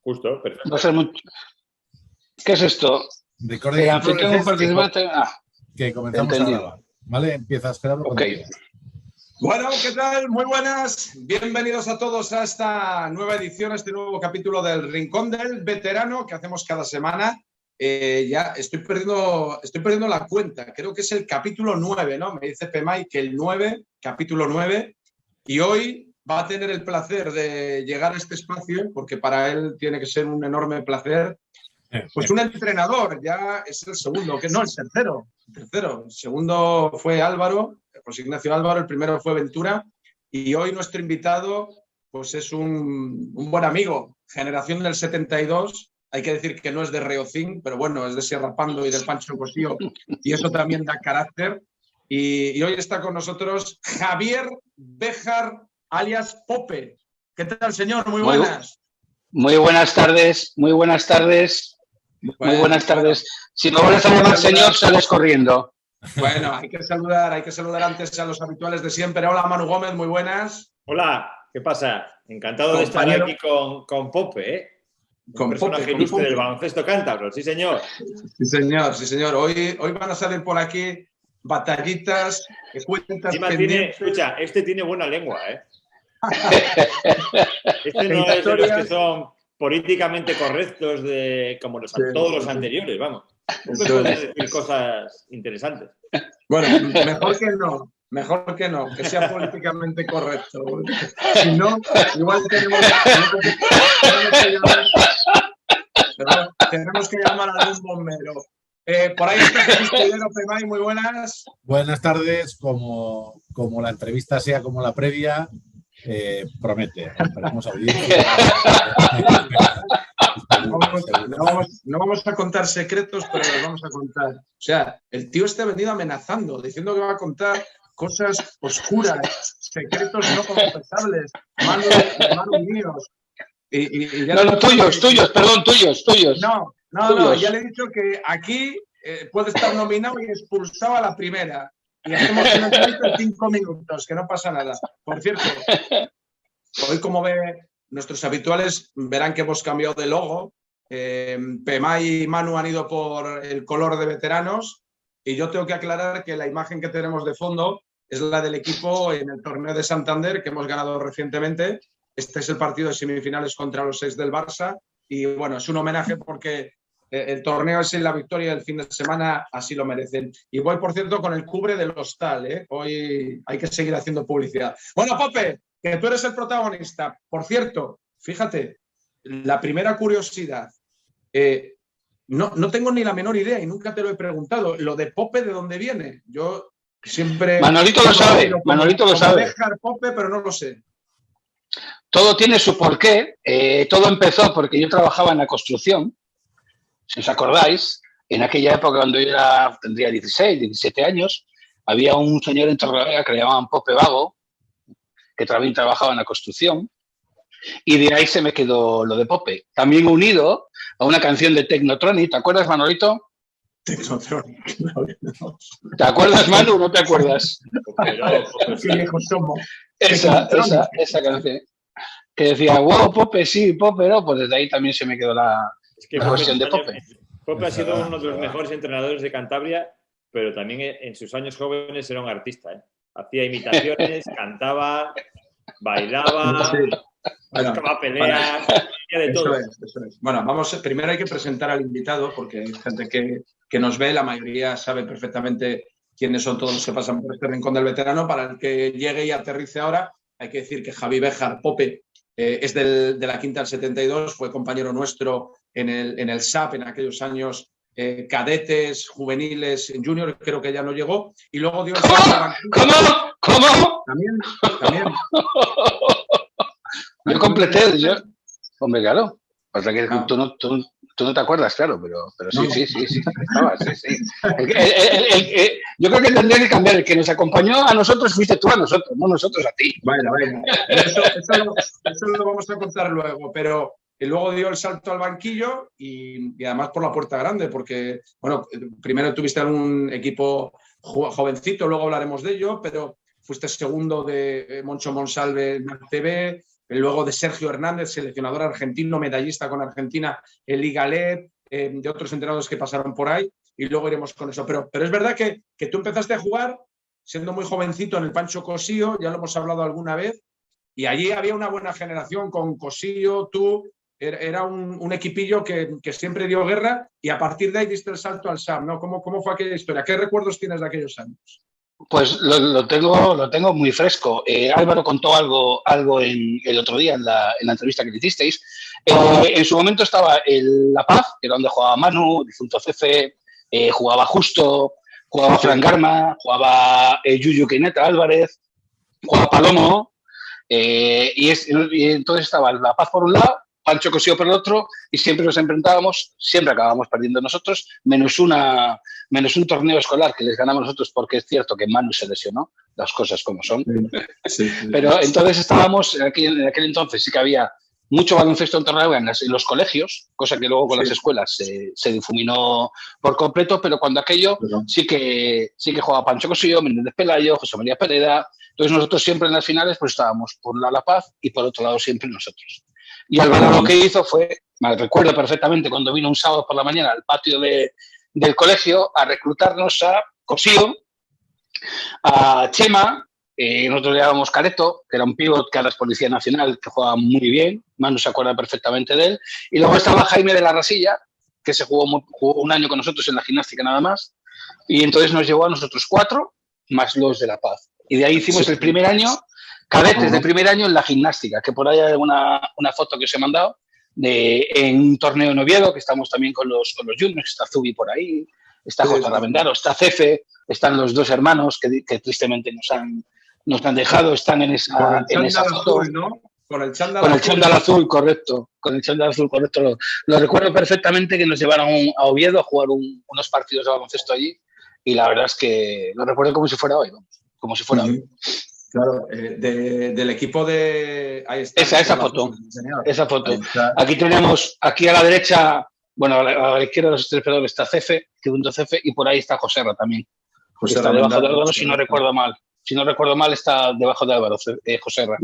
Justo, perfecto. Va a ser mucho. ¿Qué es esto? Recording Anfitrión participante. que comenzamos entendido. a grabar. ¿Vale? Empiezas, Gerardo. Ok. Bueno, ¿qué tal? Muy buenas. Bienvenidos a todos a esta nueva edición, a este nuevo capítulo del Rincón del Veterano que hacemos cada semana. Ya estoy perdiendo la cuenta. Creo que es el capítulo 9, ¿no? Me dice Pemay que el 9, capítulo 9. Y hoy va a tener el placer de llegar a este espacio, porque para él tiene que ser un enorme placer. Pues un entrenador, ya es el segundo, que no, el tercero. El segundo fue Álvaro, José Ignacio Álvaro, el primero fue Ventura, y hoy nuestro invitado pues es un buen amigo, generación del 72, hay que decir que no es de Reocín, pero bueno, es de Sierra Pando y del Pancho Cosío, y eso también da carácter. Y hoy está con nosotros Javier Béjar, alias Pope. ¿Qué tal, señor? Muy buenas. Muy buenas tardes, muy buenas tardes. Muy buenas tardes. Si me vuelves a llamar señor, sales corriendo. Bueno, hay que saludar antes a los habituales de siempre. Hola, Manu Gómez, muy buenas. Hola, ¿qué pasa? Encantado de estar aquí con Pope, ¿eh? Un personaje ilustre del baloncesto cántabro, sí señor. Sí señor, sí señor. Hoy van a salir por aquí batallitas, cuentas pendientes. Escucha, este tiene buena lengua, ¿eh? Este no es de los que son políticamente correctos como todos los anteriores, vamos. Pope puede decir cosas interesantes. Bueno, mejor que no, que sea políticamente correcto. Si no, igual tenemos que llamar a algún bombero. Por ahí está Jesús Cuidero, Pemay, muy buenas. Buenas tardes, como la entrevista sea como la previa, promete. Esperamos audiencia. No vamos a contar secretos, pero los vamos a contar. O sea, el tío ha venido amenazando, diciendo que va a contar cosas oscuras, secretos no confesables, malos míos. Tuyos. No, ya le he dicho que aquí puede estar nominado y expulsado a la primera. Y hacemos una entrevista en 5 minutos, que no pasa nada. Por cierto, hoy como ve nuestros habituales, verán que hemos cambiado de logo. Pemay y Manu han ido por el color de veteranos y yo tengo que aclarar que la imagen que tenemos de fondo es la del equipo en el torneo de Santander que hemos ganado recientemente. Este es el partido de semifinales contra los 6 del Barça y bueno, es un homenaje porque el torneo es en la victoria del fin de semana, así lo merecen. Y voy, por cierto, con el cubre del hostal, ¿eh? Hoy hay que seguir haciendo publicidad. Bueno, Pope, que tú eres el protagonista. Por cierto, fíjate, la primera curiosidad, no tengo ni la menor idea y nunca te lo he preguntado. Lo de Pope, ¿de dónde viene? Yo siempre... Manolito lo sabe. Dejar Pope, pero no lo sé. Todo tiene su porqué. Todo empezó porque yo trabajaba en la construcción. Si os acordáis, en aquella época cuando yo tendría 16, 17 años, había un señor en Torrelavega que le llamaban Pope Vago, que también trabajaba en la construcción, y de ahí se me quedó lo de Pope. También unido a una canción de Technotronic, ¿te acuerdas, Manolito? Technotronic, no. ¿Te acuerdas, Manu, o no te acuerdas? Qué viejos somos. Esa canción. Que decía, wow, Pope, sí, Pope, no, pues desde ahí también se me quedó la cuestión de Pope. Pope ha sido uno de los mejores entrenadores de Cantabria, pero también en sus años jóvenes era un artista, ¿eh? Hacía imitaciones, cantaba, bailaba, buscaba peleas, hacía de todo. Eso es. Bueno, primero hay que presentar al invitado, porque hay gente que nos ve, la mayoría sabe perfectamente quiénes son todos los que pasan por este rincón del veterano. Para el que llegue y aterrice ahora, hay que decir que Javi Béjar, Pope, es de la quinta al 72, fue compañero nuestro en el SAP en aquellos años cadetes, juveniles, junior, creo que ya no llegó, y luego dio el ¿Cómo? También. Yo completé, hombre, claro, o sea que tú no te acuerdas, claro, pero sí, estabas, sí. Yo creo que tendría que cambiar, el que nos acompañó a nosotros fuiste tú a nosotros, no nosotros a ti. Bueno, eso lo vamos a contar luego, pero luego dio el salto al banquillo y además por la puerta grande, porque, bueno, primero tuviste un equipo jovencito, luego hablaremos de ello, pero fuiste segundo de Moncho Monsalve en ACB, luego de Sergio Hernández, seleccionador argentino, medallista con Argentina en Liga LED, de otros entrenadores que pasaron por ahí, y luego iremos con eso. Pero es verdad que tú empezaste a jugar siendo muy jovencito en el Pancho Cosillo, ya lo hemos hablado alguna vez, y allí había una buena generación con Cosillo, tú, era un equipillo que siempre dio guerra, y a partir de ahí diste el salto al SAM, ¿no? ¿Cómo fue aquella historia? ¿Qué recuerdos tienes de aquellos años? Pues lo tengo muy fresco. Álvaro contó algo el otro día en la entrevista que le hicisteis. En su momento estaba el La Paz, que era donde jugaba Manu, difunto Cefe, jugaba Justo, jugaba Fran Garma, jugaba Yuyu Quineta Álvarez, jugaba Palomo, y entonces estaba el La Paz por un lado, Pancho Cosillo por el otro, y siempre nos enfrentábamos, siempre acabábamos perdiendo nosotros, menos un torneo escolar que les ganamos nosotros, porque es cierto que Manu se lesionó, las cosas como son. Sí. Pero entonces estábamos, en aquel entonces sí que había mucho baloncesto en torneo en los colegios, cosa que luego con las escuelas se difuminó por completo, pero cuando aquello sí que jugaba Pancho Cosillo, Menéndez Pelayo, José María Pereda. Entonces nosotros siempre en las finales pues estábamos por un lado La Paz y por otro lado siempre nosotros. Y Álvaro lo que hizo fue, me recuerdo perfectamente cuando vino un sábado por la mañana al patio del colegio a reclutarnos a Cosillo, a Chema, nosotros le llamábamos Careto, que era un pívot que ahora es Policía Nacional, que jugaba muy bien, Manu se acuerda perfectamente de él, y luego estaba Jaime de la Rasilla, que se jugó un año con nosotros en la gimnástica nada más, y entonces nos llevó a nosotros 4, más los de La Paz. Y de ahí hicimos el primer año, cadetes de primer año en la gimnástica, que por ahí hay una foto que os he mandado, en un torneo en Oviedo, que estamos también con los juniors, está Zubi por ahí, está J. Ravendaro, está Cefe, están los dos hermanos que tristemente nos han dejado, están en esa foto. Azul, ¿no? Con el chándal azul, correcto. Con el chándal azul, correcto. Lo recuerdo perfectamente que nos llevaron a Oviedo a jugar unos partidos de baloncesto allí, y la verdad es que lo recuerdo como si fuera hoy, vamos, como si fuera hoy. Claro, del equipo de... Ahí está. Esa foto. Esa foto. Aquí tenemos, aquí a la derecha, bueno, a la izquierda de los tres pedales está Cefe, y por ahí está Joserra también. José está debajo de Álvaro, si no recuerdo mal. Si no recuerdo mal, está debajo de Álvaro, Joserra.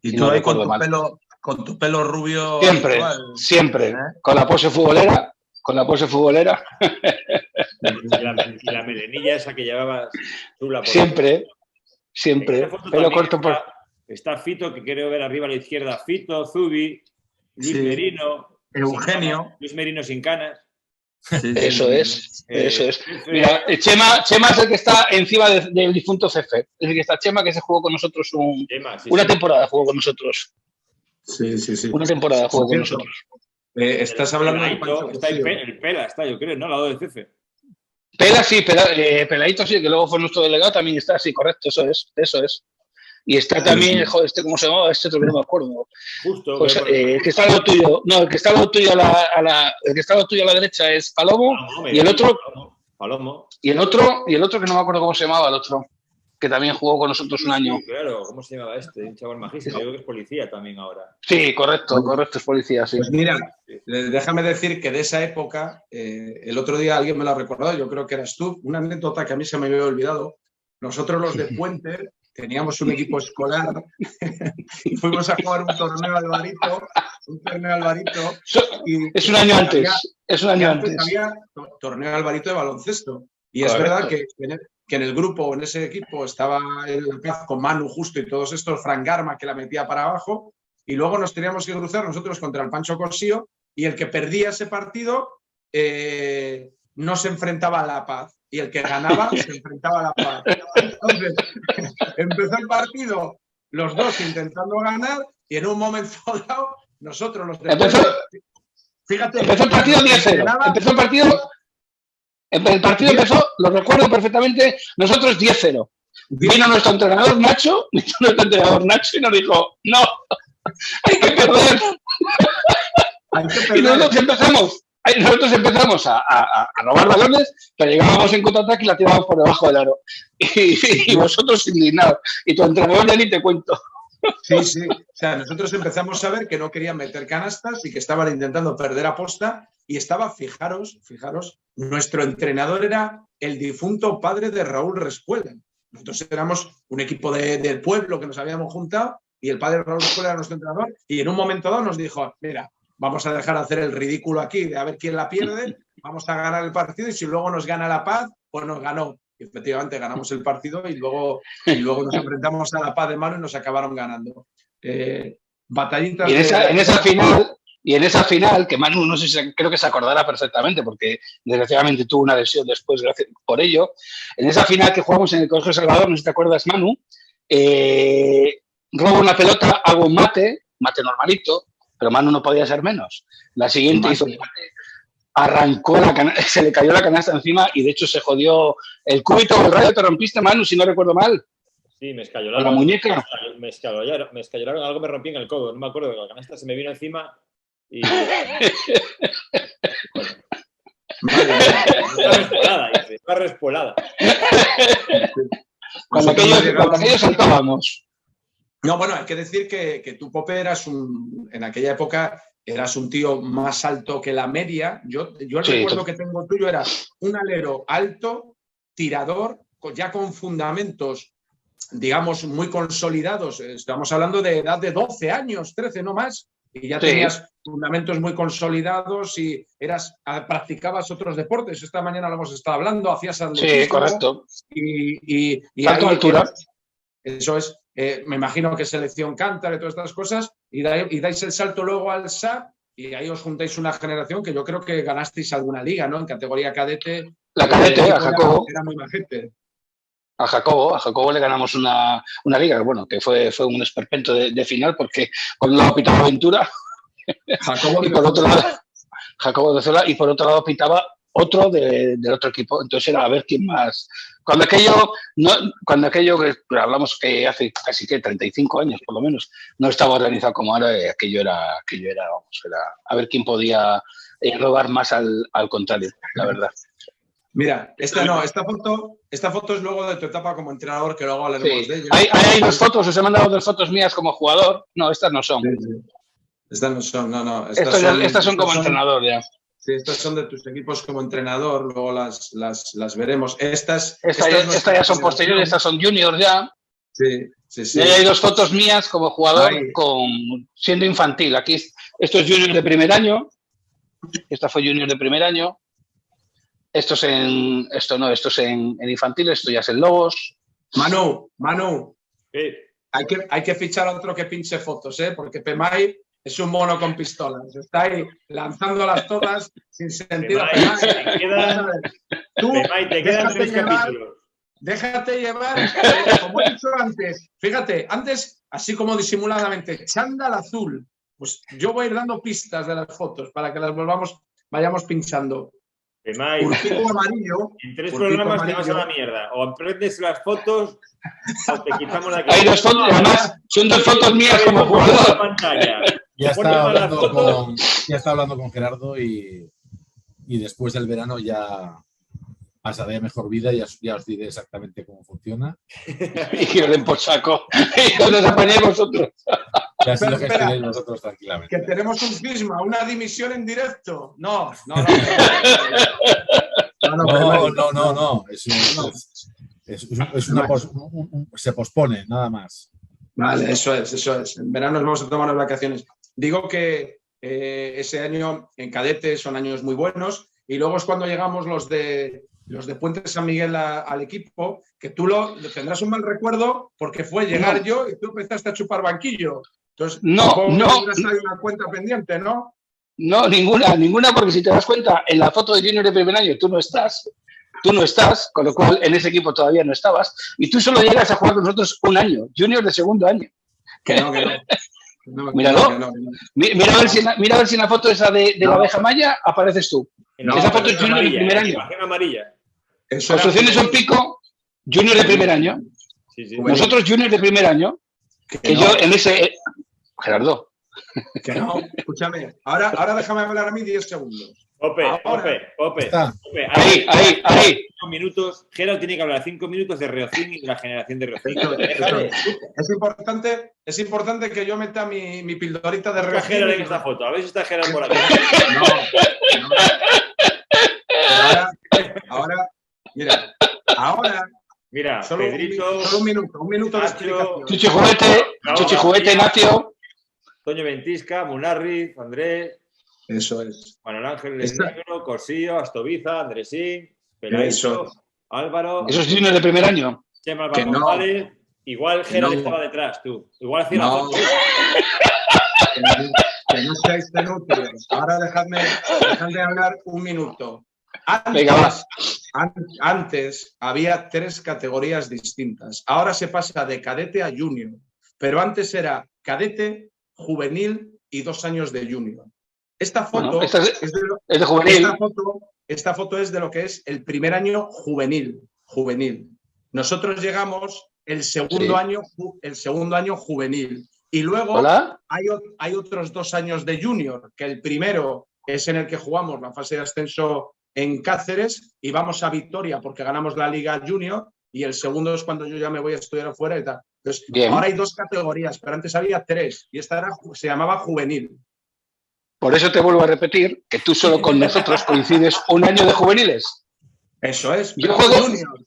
Y tú ahí con tu pelo rubio... Siempre. Con la pose futbolera. Y la melenilla esa que llevabas tú la Siempre. Pelo corto por... Está Fito, que quiero ver arriba a la izquierda. Fito, Zubi, Luis Merino. Eugenio. Luis Merino sin canas. Eso es. Mira, Chema es el que está encima del difunto Cefe. Es el que está Chema, que se jugó con nosotros una temporada, jugó con nosotros. Sí. Una temporada jugó con nosotros. Estás hablando de está el Pela, está, yo creo, ¿no? Al lado de Cefe. Pela sí, Peladito sí, que luego fue nuestro delegado, también está, sí, correcto, eso es. Y está también, joder, ¿cómo se llamaba? Otro que no me acuerdo. Justo. Pues, el que está al lado tuyo, no, el que está al lado tuyo el que está al lado tuyo a la derecha es Palomo, y el otro... Palomo. Y el otro que no me acuerdo cómo se llamaba, el otro, que también jugó con nosotros un año. Sí, claro, ¿cómo se llamaba este? Un chaval majísimo, yo creo que es policía también ahora. Sí, correcto, es policía, sí. Pues mira, déjame decir que de esa época, el otro día alguien me lo ha recordado, yo creo que eras tú, una anécdota que a mí se me había olvidado. Nosotros los de Puente teníamos un equipo escolar y fuimos a jugar un torneo Alvarito. Es un año antes. Había torneo Alvarito de baloncesto. Y es verdad que en el grupo, en ese equipo, estaba el Paz con Manu Justo y todos estos, Fran Garma, que la metía para abajo, y luego nos teníamos que cruzar nosotros contra el Pancho Cosillo, y el que perdía ese partido no se enfrentaba a La Paz, y el que ganaba se enfrentaba a La Paz. Entonces, empezó el partido, los dos intentando ganar, y en un momento dado, nosotros los de... Fíjate, empezó el partido 10-0. El partido empezó, lo recuerdo perfectamente, nosotros 10-0. Vino nuestro entrenador Nacho y nos dijo, no, hay que perder. Y nosotros empezamos a robar balones, pero llegábamos en contraataque y la tirábamos por debajo del aro. Y vosotros indignados. Y tu entrenador ya ni te cuento. Sí. O sea, nosotros empezamos a ver que no querían meter canastas y que estaban intentando perder aposta. Y estaba, fijaros, nuestro entrenador era el difunto padre de Raúl Respuela. Nosotros éramos un equipo del pueblo que nos habíamos juntado y el padre Raúl Escuela era nuestro entrenador, y en un momento dado nos dijo, mira, vamos a dejar de hacer el ridículo aquí de a ver quién la pierde, vamos a ganar el partido y si luego nos gana La Paz, pues nos ganó. Y efectivamente ganamos el partido y luego nos enfrentamos a La Paz de Manu y nos acabaron ganando. Batallitas y en esa final, que Manu no sé si creo que se acordará perfectamente porque desgraciadamente tuvo una lesión después por ello, en esa final que jugamos en el Colegio Salvador, no sé si te acuerdas, Manu, robo una pelota, hago un mate normalito, pero Manu no podía ser menos. La siguiente hizo un mate, arrancó se le cayó la canasta encima y de hecho se jodió el cúbito del radio. Te rompiste, Manu, si no recuerdo mal. Sí, me escayolaron. La muñeca. Me escayolaron, algo me rompí en el codo, no me acuerdo, la canasta se me vino encima y... Una respolada. Cuando aquellos saltábamos. No, bueno, hay que decir que tú, Pope, en aquella época eras un tío más alto que la media. Yo el recuerdo que tengo tuyo era un alero alto, tirador, ya con fundamentos, digamos, muy consolidados. Estamos hablando de edad de 12 años, 13, no más. Y ya tenías fundamentos muy consolidados y practicabas otros deportes. Esta mañana lo hemos estado hablando, hacías atletismo. Sí, correcto. Y salto altura. Eso es. Me imagino que selección Cántar y todas estas cosas, y dais el salto luego al SAP, y ahí os juntáis una generación que yo creo que ganasteis alguna liga, ¿no? En categoría cadete. La cadete, a Jacobo. Era muy majete. A Jacobo le ganamos una liga, bueno, que fue un esperpento de final, porque con un lado pitaba Ventura, y por otro lado, Jacobo de Zola, y por otro lado pitaba otro del otro equipo. Entonces era a ver quién más. Cuando aquello que hablamos que hace casi 35 años por lo menos, no estaba organizado como ahora, aquello era a ver quién podía robar más al contrario, la verdad. Mira, esta foto es luego de tu etapa como entrenador, que luego hablaremos de ello. Hay dos fotos, os he mandado 2 fotos mías como jugador. No, estas no son. Sí. Estas no son, no. Estas son como entrenador ya. Sí, estas son de tus equipos como entrenador, luego las veremos. Estas ya son posteriores, estas son juniors ya. Sí. Y hay 2 fotos mías como jugador siendo infantil. Aquí esto es junior de primer año. Esta fue junior de primer año. Esto es en infantil, esto ya es en Lobos. Manu, ¿Qué? hay que fichar a otro que pinche fotos, porque Pemay es un mono con pistolas. Está ahí lanzándolas todas sin sentido. Pemay, te quedan 3 capítulos. Déjate llevar, como he dicho antes. Fíjate, antes, así como disimuladamente, chándal azul. Pues yo voy a ir dando pistas de las fotos para que las vayamos pinchando. Pemay, amarillo. En 3 programas te vas a la mierda. O aprendes las fotos o te quitamos la Hay 2 fotos, además, son 2 fotos mías como jugador. Ya está hablando con Gerardo y después del verano ya pasaré mejor vida, ya os diré exactamente cómo funciona. Y que os den por saco. Y os apañéis vosotros. Y así lo gestionéis vosotros tranquilamente. Que tenemos un cisma, una dimisión en directo. No. Se pospone, nada más. Vale, eso es. En verano nos vamos a tomar las vacaciones. Digo que ese año en cadete son años muy buenos y luego es cuando llegamos los de Puente San Miguel al equipo, que tú tendrás un mal recuerdo porque fue llegar yo y tú empezaste a chupar banquillo. Entonces, no. Hay una cuenta pendiente, ¿no? No, ninguna, porque si te das cuenta, en la foto de junior de primer año tú no estás, con lo cual en ese equipo todavía no estabas, y tú solo llegas a jugar con nosotros un año, junior de segundo año. Que no. Míralo. Mira a ver si en la foto esa de la abeja maya apareces tú. Esa foto es junior de primer año. Amarilla. Construcciones son pico, junior de primer año. Sí. Nosotros junior de primer año. Que yo en ese... Gerardo. Que no, escúchame. Ahora déjame hablar a mí 10 segundos. Pope. Ahí. 5 minutos. Gerardo tiene que hablar 5 minutos de Reocín y de la generación de Reocín. Es importante que yo meta mi pildorita de Reocín. Gerardo en esta foto. A ver si está Gerardo por aquí. No. Ahora, mira. Mira, solo Pedrito, un minuto de explicación. Chuchi Juguete, Chuchi Juguete, Nacio. Toño Ventisca, Munarriz, Andrés. Eso es. Manuel Ángel Negro, Cosillo, Astoviza, Andresín, Pelaíso, Álvaro. ¿Esos juniors de primer año? Chema Álvaro González. Igual Gerard estaba detrás, tú. Igual hacía la foto. Que no seáis inútiles. Ahora dejadme hablar un minuto. Antes había 3 categorías distintas. Ahora se pasa de cadete a junior. Pero antes era cadete, juvenil y 2 años de junior. Esta foto, es de juvenil. Esta foto es de lo que es el primer año juvenil. Nosotros llegamos el segundo año juvenil. Y luego hay otros 2 años de junior, que el primero es en el que jugamos la fase de ascenso en Cáceres y vamos a Vitoria porque ganamos la Liga Junior, y el segundo es cuando yo ya me voy a estudiar afuera y tal. Entonces, ahora hay 2 categorías, pero antes había 3 y esta se llamaba juvenil. Por eso te vuelvo a repetir que tú solo con nosotros coincides un año de juveniles. Eso es. Yo juego junior.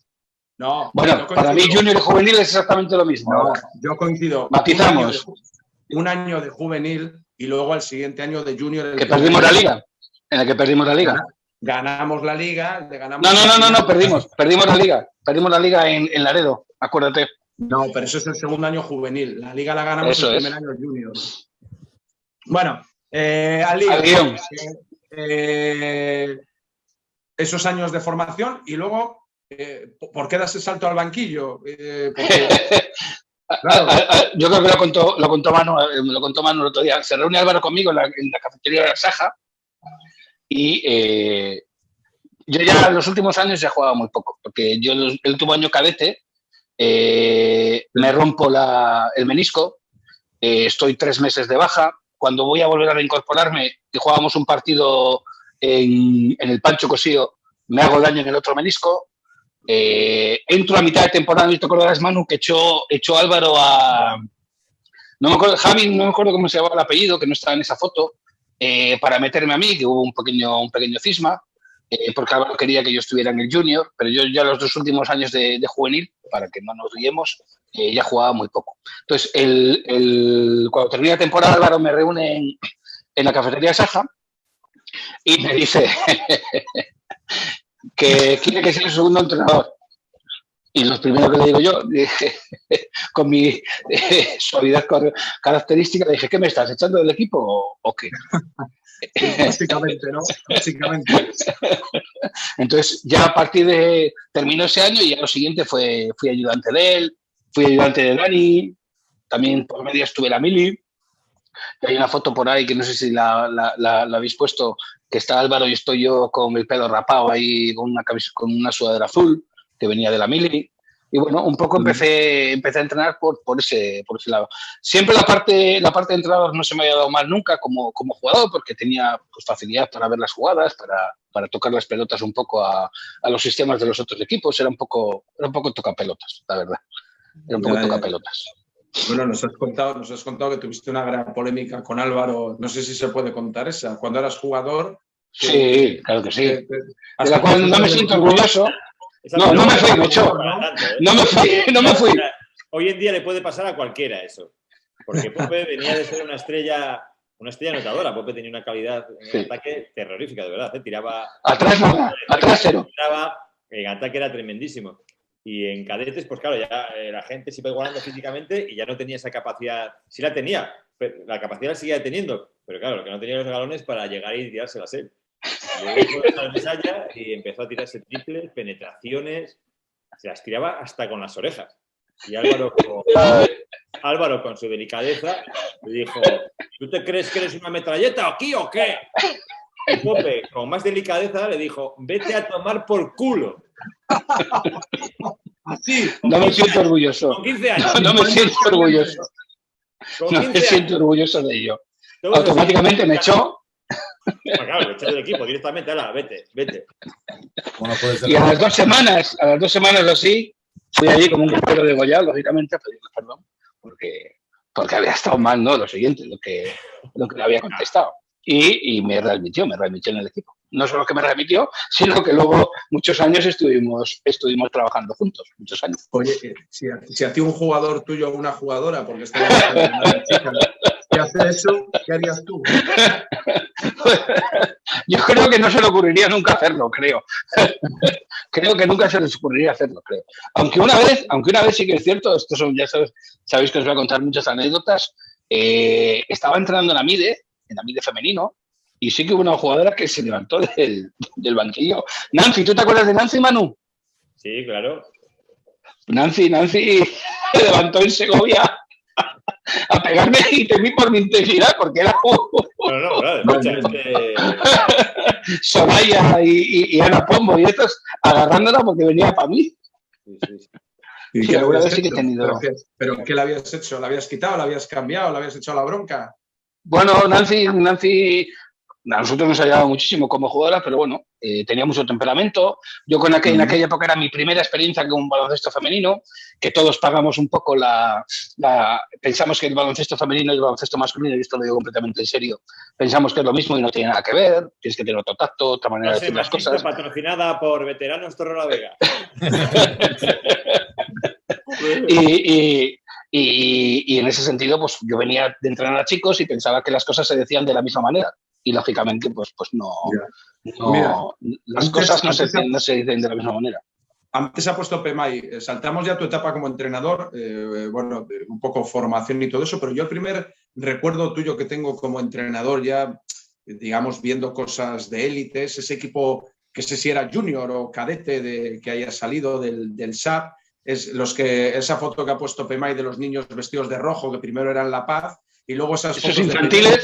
No, bueno, para mí junior y juvenil es exactamente lo mismo. No, yo coincido. Matizamos. Un año de juvenil y luego al siguiente año de junior. Que perdimos la liga. En el que perdimos la liga. Ganamos la liga. No, perdimos la liga. Perdimos la liga en Laredo, acuérdate. No, pero eso es el segundo año juvenil. La liga la ganamos el primer año junior. Bueno, al lío. Esos años de formación y luego, ¿por qué das el salto al banquillo? Claro. Yo creo que lo contó Manu el otro día. Se reúne Álvaro conmigo en la cafetería de la Saja y yo ya en los últimos años ya jugaba muy poco, porque yo el último año cadete me rompo el menisco, estoy 3 meses de baja. Cuando voy a volver a reincorporarme y jugábamos un partido en el Pancho Cosío, me hago daño en el otro menisco. Entro a mitad de temporada, y te acordarás, Manu, que echó Álvaro a... No me acuerdo, Javi, no me acuerdo cómo se llamaba el apellido, que no estaba en esa foto, para meterme a mí, que hubo un pequeño cisma, porque Álvaro quería que yo estuviera en el junior, pero yo ya los 2 últimos años de juvenil, para que no nos guiemos, ya jugaba muy poco. Entonces, cuando termina la temporada, Álvaro me reúne en la cafetería de Saja y me dice que quiere que sea el segundo entrenador. Y lo primero que le digo yo, con mi suavidad característica, le dije, ¿qué me estás echando del equipo o qué? Básicamente, ¿no? Básicamente. Entonces, ya a partir de... Terminó ese año y ya lo siguiente fui ayudante de él, fui ayudante de Dani, también por medio estuve la Mili. Hay una foto por ahí que no sé si la habéis puesto, que está Álvaro y estoy yo con el pelo rapado ahí, con una sudadera azul, que venía de la Mili. Y bueno, un poco empecé a entrenar por ese lado. Siempre la parte de entrenador no se me había dado mal nunca como jugador, porque tenía pues, facilidad para ver las jugadas, para tocar las pelotas un poco a los sistemas de los otros equipos. Era un poco tocapelotas, la verdad. Era un poco tocapelotas. Bueno, nos has contado que tuviste una gran polémica con Álvaro. No sé si se puede contar esa. Cuando eras jugador... Sí, claro que sí. De la cual no me siento orgulloso. No me fui, me echó. No me fui. Hoy en día le puede pasar a cualquiera eso. Porque Pope venía de ser una estrella anotadora. Pope tenía una calidad en el ataque terrorífica, de verdad. Tiraba... Atrás cero. En ataque era tremendísimo. Y en cadetes, pues claro, ya la gente se iba igualando físicamente y ya no tenía esa capacidad. Sí la tenía, pero la capacidad la seguía teniendo. Pero claro, lo que no tenía los galones para llegar y tirárselas él. Y empezó a tirarse triples, penetraciones, se las tiraba hasta con las orejas. Y Álvaro con su delicadeza, le dijo, ¿tú te crees que eres una metralleta aquí o qué? Y Pope, con más delicadeza, le dijo, vete a tomar por culo. Así. No me siento orgulloso. Con 15 años. No me siento orgulloso. No me siento orgulloso de ello. Automáticamente me echó. Bueno, claro, me echó del equipo directamente. Ala, vete. Bueno, puede ser. Y a las 2 semanas o así, fui allí como un guerrero degollado, lógicamente, a pedirle perdón, porque había estado mal, ¿no? Lo siguiente, lo que le había contestado. Y me readmitió en el equipo. no solo que me remitió, sino que luego muchos años estuvimos trabajando juntos, muchos años. Oye, si a ti un jugador tuyo o una jugadora, porque está una chica, que hace eso, ¿qué harías tú? Yo creo que no se le ocurriría nunca hacerlo, creo. Creo que nunca se les ocurriría hacerlo, creo. Aunque una vez sí que es cierto, esto son, ya sabéis que os voy a contar muchas anécdotas. Estaba entrenando en Amide femenino, y sí que hubo una jugadora que se levantó del banquillo. Nancy, ¿tú te acuerdas de Nancy, Manu? Sí, claro. Nancy se levantó en Segovia a pegarme y temí por mi integridad, porque era No, claro, escucha, Soraya y Ana Pombo y estos agarrándola porque venía para mí. Sí. Sí, alguna vez sí que he tenido. ¿Pero qué le habías hecho? ¿La habías quitado? ¿La habías cambiado? ¿La habías hecho a la bronca? Bueno, Nancy, a nosotros nos ha ayudado muchísimo como jugadora, pero bueno, tenía mucho temperamento. Yo en aquella época era mi primera experiencia con un baloncesto femenino, que todos pagamos un poco pensamos que el baloncesto femenino y el baloncesto masculino, y esto lo digo completamente en serio, pensamos que es lo mismo y no tiene nada que ver, tienes que tener otro tacto, otra manera de decir las cosas. Patrocinada por Veteranos Torrelavega. Y en ese sentido, pues yo venía de entrenar a chicos y pensaba que las cosas se decían de la misma manera. Y lógicamente, pues no. Mira, las cosas no se dicen de la misma manera. Antes ha puesto Pemay, saltamos ya tu etapa como entrenador, bueno, un poco formación y todo eso, pero yo el primer recuerdo tuyo que tengo como entrenador ya, digamos, viendo cosas de élites, ese equipo que sé si era junior o cadete que haya salido del SAP, esa foto que ha puesto Pemay de los niños vestidos de rojo, que primero eran La Paz, y luego esas fotos infantiles.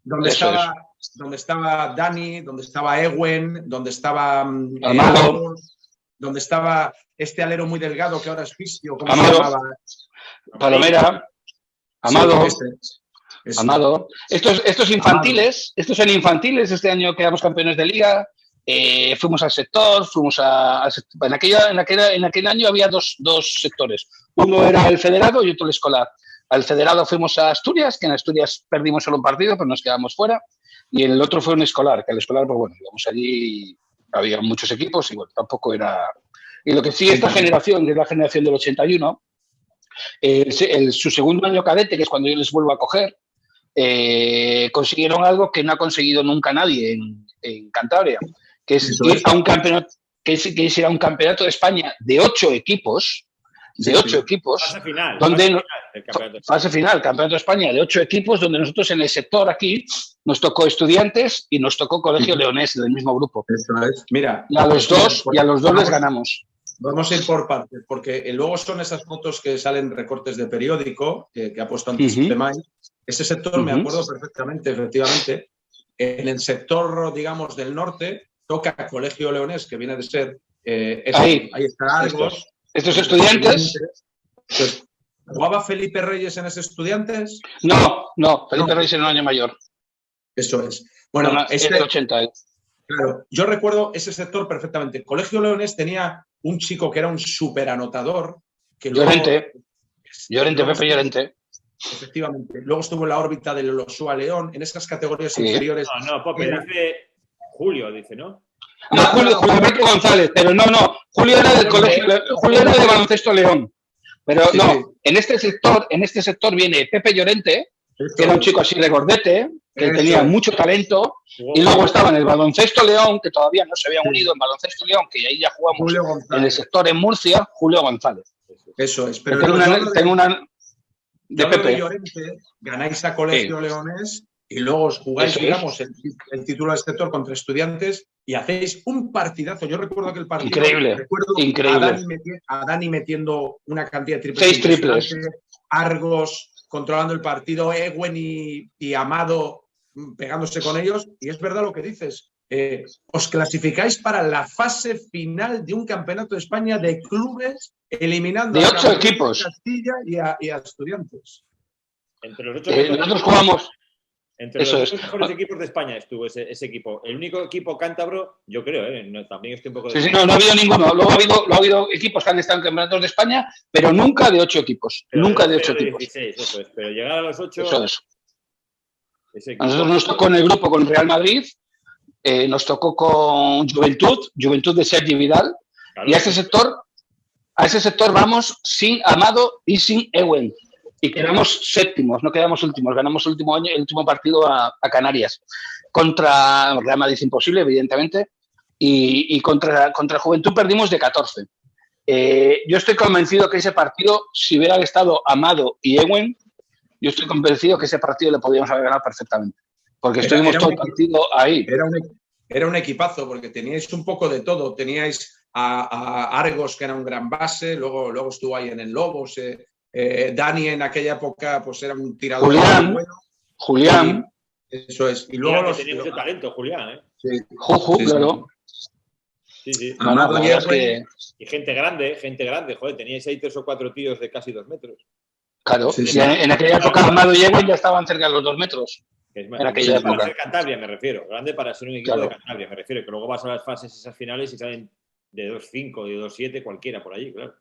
Donde estaba Dani, donde estaba Ewen, donde estaba Amado, donde estaba este alero muy delgado que ahora es fisio, ¿cómo Amado, se llamaba? Palomera, Amado, sí, Amado. Estos infantiles, estos son infantiles, este año quedamos campeones de liga, fuimos al sector, en aquel año había dos sectores, uno era el federado y otro el escolar. Al federado fuimos a Asturias, que en Asturias perdimos solo un partido, pero nos quedamos fuera. Y el otro fue un escolar, que el escolar, pues bueno, íbamos allí, había muchos equipos y bueno, tampoco era... Y lo que sí, esta generación, que es la generación del 81, su segundo año cadete, que es cuando yo les vuelvo a coger, consiguieron algo que no ha conseguido nunca nadie en Cantabria, que es ir a un campeonato, que es ir a un campeonato de España de 8 equipos, equipos, fase final, campeonato de España de 8 equipos, donde nosotros en el sector aquí nos tocó Estudiantes y nos tocó Colegio Leonés del mismo grupo. Eso es. Mira, y a los dos les ganamos. Vamos a ir por partes, porque luego son esas fotos que salen recortes de periódico, que ha puesto antes Pemay. Ese sector me acuerdo perfectamente, efectivamente. En el sector, digamos, del norte, toca Colegio Leonés, que viene de ser... ahí está Argos. Estos Estudiantes. Pues, ¿jugaba Felipe Reyes en ese Estudiantes? No, Felipe Reyes era un año mayor. Eso es. Bueno, es del 80. Claro, yo recuerdo ese sector perfectamente. Colegio Leonés tenía un chico que era un súper anotador. Llorente, Pepe Llorente. Efectivamente. Luego estuvo en la órbita del Olosúa León, en esas categorías inferiores. No, Pope, dice Julio, dice, ¿no? No, Julio Alberto González, pero no. Julio era del colegio, Julio era de Baloncesto León. Pero sí, no, en este sector viene Pepe Llorente, que era un chico así de gordete, que tenía mucho talento, y luego estaba en el Baloncesto León, que todavía no se había unido en Baloncesto León, que ahí ya jugamos en el sector en Murcia, Julio González. Eso es, pero tengo una de Pepe. Llorente, ganáis a Colegio Leonés y luego os jugáis, digamos, el título del sector contra Estudiantes y hacéis un partidazo. Yo recuerdo aquel partido. Increíble. A Dani metiendo una cantidad de triples. 6 triples. Argos controlando el partido, Ewen y Amado pegándose con ellos. Y es verdad lo que dices. Os clasificáis para la fase final de un campeonato de España de clubes, eliminando de a 8 equipos. Castilla y a Estudiantes. Entre los 8 nosotros jugamos. Entre los mejores equipos de España estuvo ese equipo. El único equipo cántabro, yo creo, también estoy un poco... No ha habido ninguno. Luego ha habido equipos que han estado en campeonatos de España, pero nunca de 8 equipos. Nunca de 8 equipos. 16, eso es. Pero llegar a los 8... Eso es. A nosotros nos tocó en el grupo con Real Madrid, nos tocó con Juventud de Sergi Vidal, claro, y a ese sector vamos sin Amado y sin Ewen. Y quedamos séptimos, no quedamos últimos. Ganamos el último partido a Canarias. Contra Real Madrid imposible, evidentemente. Y contra Juventud perdimos de 14. Yo estoy convencido que ese partido, si hubieran estado Amado y Ewen, yo estoy convencido que ese partido le podíamos haber ganado perfectamente. Porque estuvimos todo el partido ahí. Era un equipazo, porque teníais un poco de todo. Teníais a Argos, que era un gran base, luego estuvo ahí en el Lobos. Dani en aquella época pues era un tirador muy bueno. Julián. Eso es. Y luego tenía mucho talento, Julián, ¿eh? Sí. Claro. Sí. Amado y gente grande. Joder, teníais ahí 3 o 4 tíos de casi 2 metros. Claro, en aquella época Amado y Ewen ya estaban cerca de los 2 metros. Es más, grande para ser Cantabria, me refiero. Grande para ser un equipo de Cantabria, me refiero. Que luego vas a las fases esas finales y salen de 2-5, de 2-7, cualquiera por allí, claro.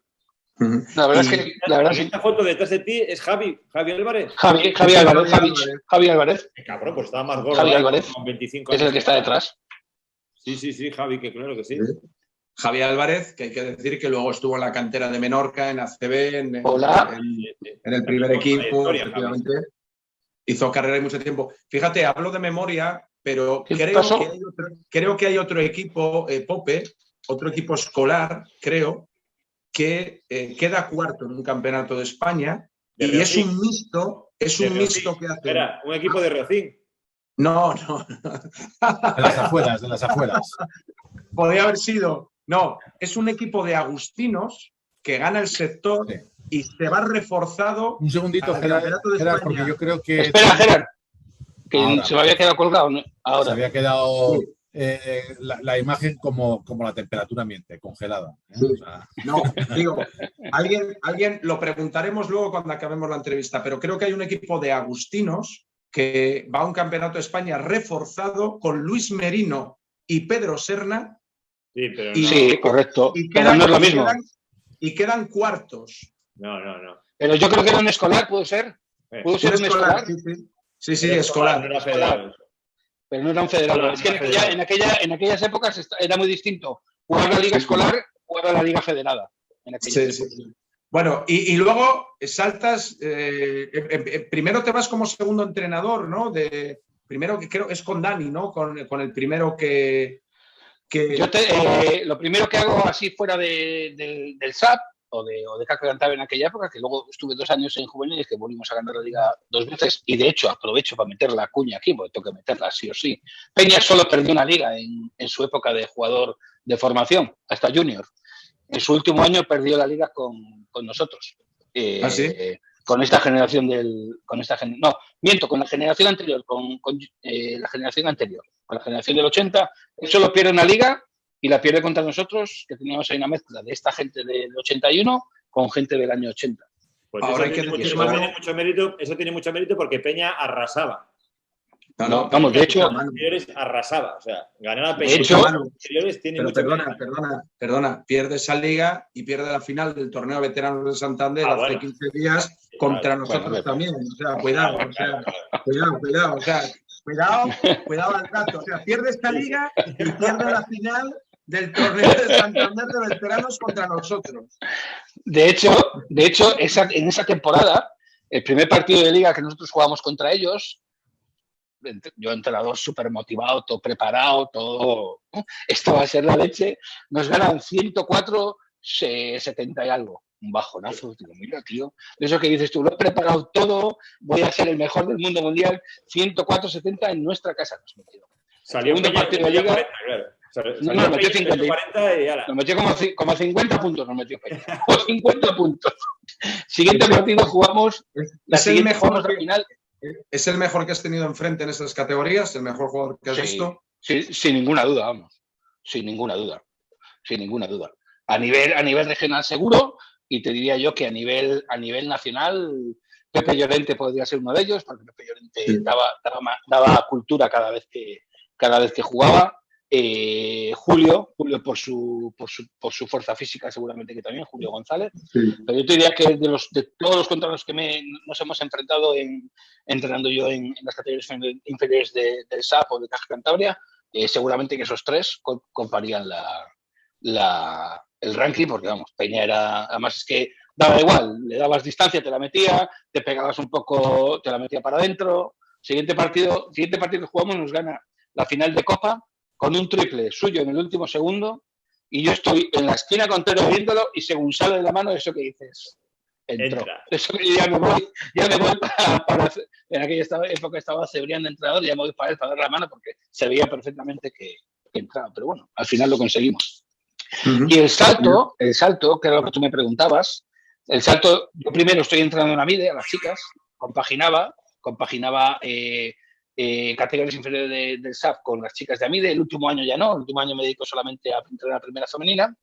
La verdad es que esta foto detrás de ti es Javi Álvarez. Javi Álvarez. Cabrón, pues estaba más gordo. Javi Álvarez. Con 25 años. Es el que está detrás. Sí, Javi, que claro que sí. Javi Álvarez, que hay que decir que luego estuvo en la cantera de Menorca, en ACB, en el primer equipo, efectivamente. Hizo carrera y mucho tiempo. Fíjate, hablo de memoria, pero creo que hay otro equipo, Pope, otro equipo escolar, creo, que queda cuarto en un campeonato de España y es un mixto que hace. Espera, un equipo de Rocín. No. De las afueras. Podría haber sido. No, es un equipo de agustinos que gana el sector y se va reforzado. Un segundito, Gerard, porque yo creo que. Espera, Gerard, que ahora se me había quedado colgado. Ahora. Se había quedado la imagen como la temperatura ambiente, congelada. Sí. O sea... No, digo, alguien lo preguntaremos luego cuando acabemos la entrevista, pero creo que hay un equipo de agustinos que va a un campeonato de España reforzado con Luis Merino y Pedro Serna. Sí, pero sí, correcto. Pero no es lo mismo. Y quedan cuartos. No. Pero yo creo que era un escolar, ¿puede ser? ¿Puede ser un escolar? Sí, escolar. No era federal. Pero no era un federal. Es que en aquellas épocas era muy distinto jugar la liga escolar, jugar a la liga federada. Sí. Bueno, y luego saltas, primero te vas como segundo entrenador, ¿no? Primero que creo es con Dani, ¿no? Con el primero que... lo primero que hago así fuera del SAP o de Caca Cantabria en aquella época, que luego estuve 2 años en juveniles, que volvimos a ganar la liga 2 veces, y de hecho aprovecho para meter la cuña aquí, porque tengo que meterla sí o sí. Peña solo perdió una liga en su época de jugador de formación, hasta junior. En su último año perdió la liga con nosotros. ¿Ah, sí? Con esta generación con la generación anterior, con la generación anterior, con la generación del 80, él solo pierde una liga y la pierde contra nosotros, que teníamos ahí una mezcla de esta gente del 81 con gente del año 80. Pues ahora eso tiene mucho mérito porque Peña arrasaba. Vamos, de hecho, arrasaba, o sea, ganar a Peña. De hecho, tiene mucho perdona, pierde esa liga y pierde la final del torneo veteranos de Santander hace 15 días contra nosotros también. O sea, cuidado al dato. O sea, pierde esta liga y pierde la final del torneo de Santander de veteranos contra nosotros. De hecho, en esa temporada, el primer partido de liga que nosotros jugamos contra ellos, yo entrenador súper motivado, todo preparado, todo, esto va a ser la leche, nos ganan 104-70 y algo, un bajonazo. Digo, mira, tío, de eso que dices tú, lo he preparado todo, voy a ser el mejor del mundo mundial, 104-70 en nuestra casa nos metió. Salió un partido de liga, 40, claro. Nos metió 50. 40 y ala. Nos metió como 50 puntos, nos metió como 50 puntos. Siguiente partido jugamos, es el mejor final. ¿Es el mejor que has tenido enfrente en esas categorías? ¿El mejor jugador que has visto? Sí, sin ninguna duda, vamos. Sin ninguna duda. A nivel regional seguro, y te diría yo que a nivel nacional, Pepe Llorente podría ser uno de ellos, porque Pepe Llorente daba cultura cada vez que jugaba. Julio por su fuerza física, seguramente que también, Julio González. Sí. Pero yo te diría que de todos los contra los que nos hemos enfrentado entrenando yo en las categorías inferiores del SAP o de Caja Cantabria, seguramente que esos 3 coparían el ranking, porque vamos, Peña era, además es que daba igual, le dabas distancia, te la metía, te pegabas un poco, te la metía para adentro. Siguiente partido que jugamos nos gana la final de Copa con un triple suyo en el último segundo, y yo estoy en la esquina con Tero viéndolo, y según sale de la mano, eso que dices, entró. Eso que ya me voy para en aquella época estaba Cebrián de entrenador, y ya me voy para él para dar la mano, porque se veía perfectamente que entraba, pero bueno, al final lo conseguimos. Y el salto, que era lo que tú me preguntabas, el salto, yo primero estoy entrenando en AMIDE a las chicas, compaginaba categorías inferiores del SAF con las chicas de AMIDE. El último año ya no, el último año me dedico solamente a entrenar a primera femenina,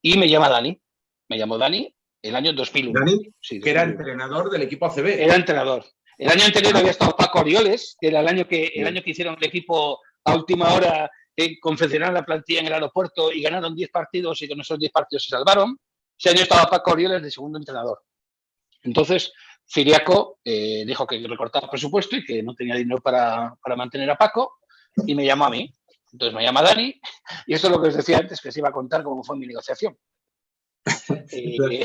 y me llama Dani. Me llamó Dani el año 2001. Dani, sí, 2001. Que era entrenador del equipo ACB. Era entrenador. El año anterior había estado Paco Orioles, que era el año que hicieron el equipo a última hora, confeccionaron la plantilla en el aeropuerto y ganaron 10 partidos, y con esos 10 partidos se salvaron. Ese año estaba Paco Orioles de segundo entrenador. Entonces, Ciriaco dijo que recortaba presupuesto y que no tenía dinero para mantener a Paco, y me llamó a mí. Entonces me llama Dani, y eso es lo que os decía antes, que os iba a contar cómo fue mi negociación.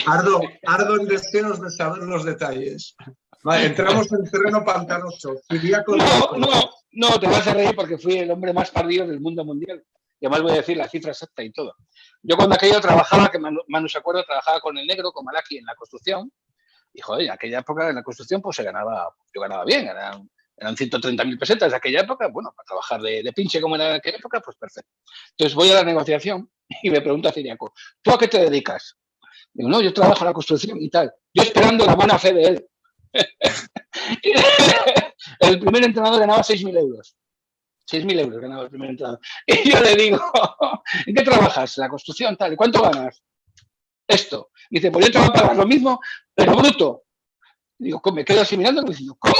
Ardo en deseos de saber los detalles. Vale, entramos en terreno pantanoso. No, te vas a reír porque fui el hombre más perdido del mundo mundial. Y además voy a decir la cifra exacta y todo. Yo cuando aquello trabajaba, que Manu se acuerda, trabajaba con el negro, con Malaki en la construcción. Y joder, en aquella época en la construcción pues yo ganaba bien, eran 130.000 pesetas de aquella época. Bueno, para trabajar de pinche como era en aquella época, pues perfecto. Entonces voy a la negociación y me pregunta a Ciriaco, ¿tú a qué te dedicas? Digo, no, yo trabajo en la construcción y tal. Yo esperando la buena fe de él. El primer entrenador ganaba 6.000 euros. 6.000 euros ganaba el primer entrenador. Y yo le digo, ¿en qué trabajas? En la construcción, tal. ¿Y cuánto ganas? Esto. Y dice, pues yo te voy a pagar lo mismo, pero bruto. Y digo, me quedo así mirando y diciendo, ¿cómo?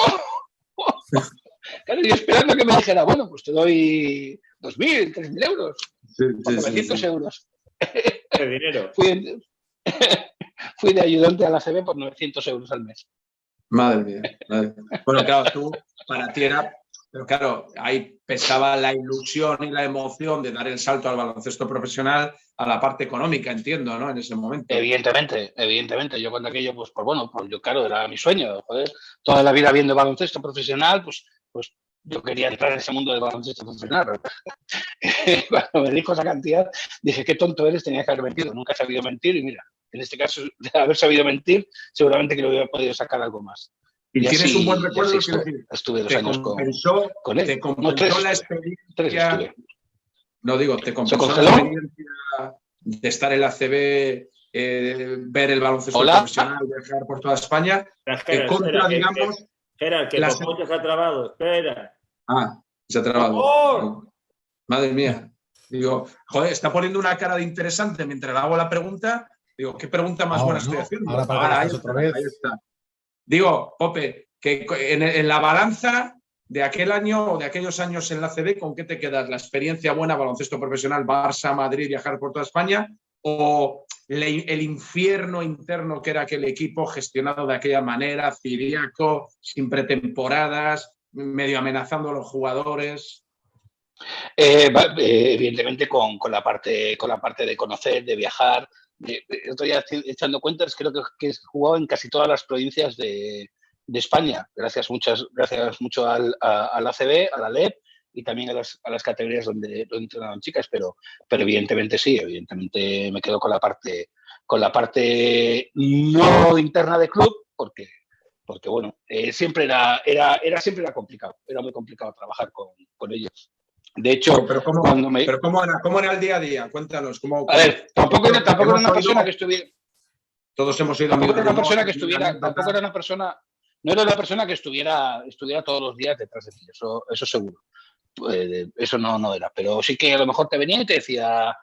Claro, yo esperando que me dijera, bueno, pues te doy 2.000, 3.000 euros. Sí, 900 euros. ¿Qué dinero? Fui de ayudante a la CB por 900 euros al mes. Madre mía. Bueno, claro, tú, para ti era... Pero claro, ahí pesaba la ilusión y la emoción de dar el salto al baloncesto profesional a la parte económica, entiendo, ¿no? En ese momento. Evidentemente. Yo cuando aquello, pues yo, claro, era mi sueño, joder. Toda la vida viendo baloncesto profesional, pues yo quería entrar en ese mundo del baloncesto profesional. Cuando me dijo esa cantidad, dije, qué tonto eres, tenía que haber mentido. Nunca he sabido mentir y mira, en este caso, de haber sabido mentir, seguramente que lo hubiera podido sacar algo más. Y tienes así, un buen recuerdo, estuve 2 años con él. ¿Te compensó la experiencia? No digo, ¿te compensó la experiencia de estar en la ACB, ver el baloncesto profesional, viajar por toda España? Gerard, que los coches se ha trabado, espera. Se ha trabado. ¡Oh! Madre mía. Digo, joder, está poniendo una cara de interesante mientras le hago la pregunta. Digo, ¿qué pregunta más buena estoy haciendo? Ahí está. Digo, Pope, que en la balanza de aquel año o de aquellos años en la ACB, ¿con qué te quedas? ¿La experiencia buena, baloncesto profesional, Barça, Madrid, viajar por toda España? ¿O el infierno interno que era aquel equipo gestionado de aquella manera, Ciriaco, sin pretemporadas, medio amenazando a los jugadores? Evidentemente con la parte de conocer, de viajar. Estoy echando cuentas, creo que he jugado en casi todas las provincias de España, gracias mucho al ACB, a la LEP y también a las categorías donde entrenaban chicas, pero evidentemente sí, evidentemente me quedo con la parte no interna de club, porque bueno, siempre era complicado, era muy complicado trabajar con ellos. De hecho, pero ¿cómo era el día a día? Cuéntanos. A ver, tampoco era una persona que estuviera... Todos hemos ido tampoco era una persona que estuviera... Tampoco era una persona... No era una persona que estuviera todos los días detrás de ti, eso seguro. Eso no era. Pero sí que a lo mejor te venía y te decía...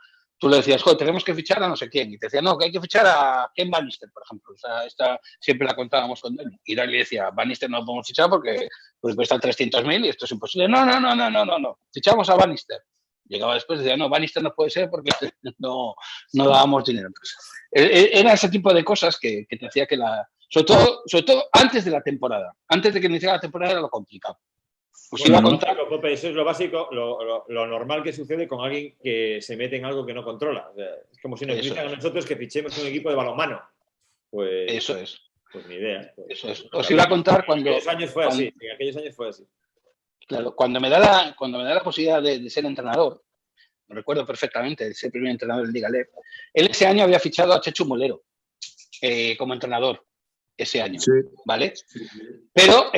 Tú le decías, joder, tenemos que fichar a no sé quién. Y te decía, no, que hay que fichar a Ken Bannister, por ejemplo. O sea, esta siempre la contábamos con Dani. Y Dani le decía, Bannister no lo podemos fichar porque cuesta 300.000 y esto es imposible. No. Fichamos a Bannister. Llegaba después y decía, no, Bannister no puede ser porque no dábamos dinero. Entonces, era ese tipo de cosas que te hacía que sobre todo antes de la temporada. Antes de que iniciara la temporada era lo complicado. Os iba a contar. Pope, eso es lo básico, lo normal que sucede con alguien que se mete en algo que no controla. O sea, es como si nos dicen a nosotros que fichemos un equipo de balonmano. Pues, eso es. Pues ni idea. Pues, eso es. Os iba a contar cuando... En aquellos años fue así. En aquellos años fue así. Claro, cuando me da la posibilidad de ser entrenador, me recuerdo perfectamente de ser el primer entrenador del Liga LEP, él ese año había fichado a Chechu Mulero como entrenador, ese año, sí. ¿Vale? Sí. Pero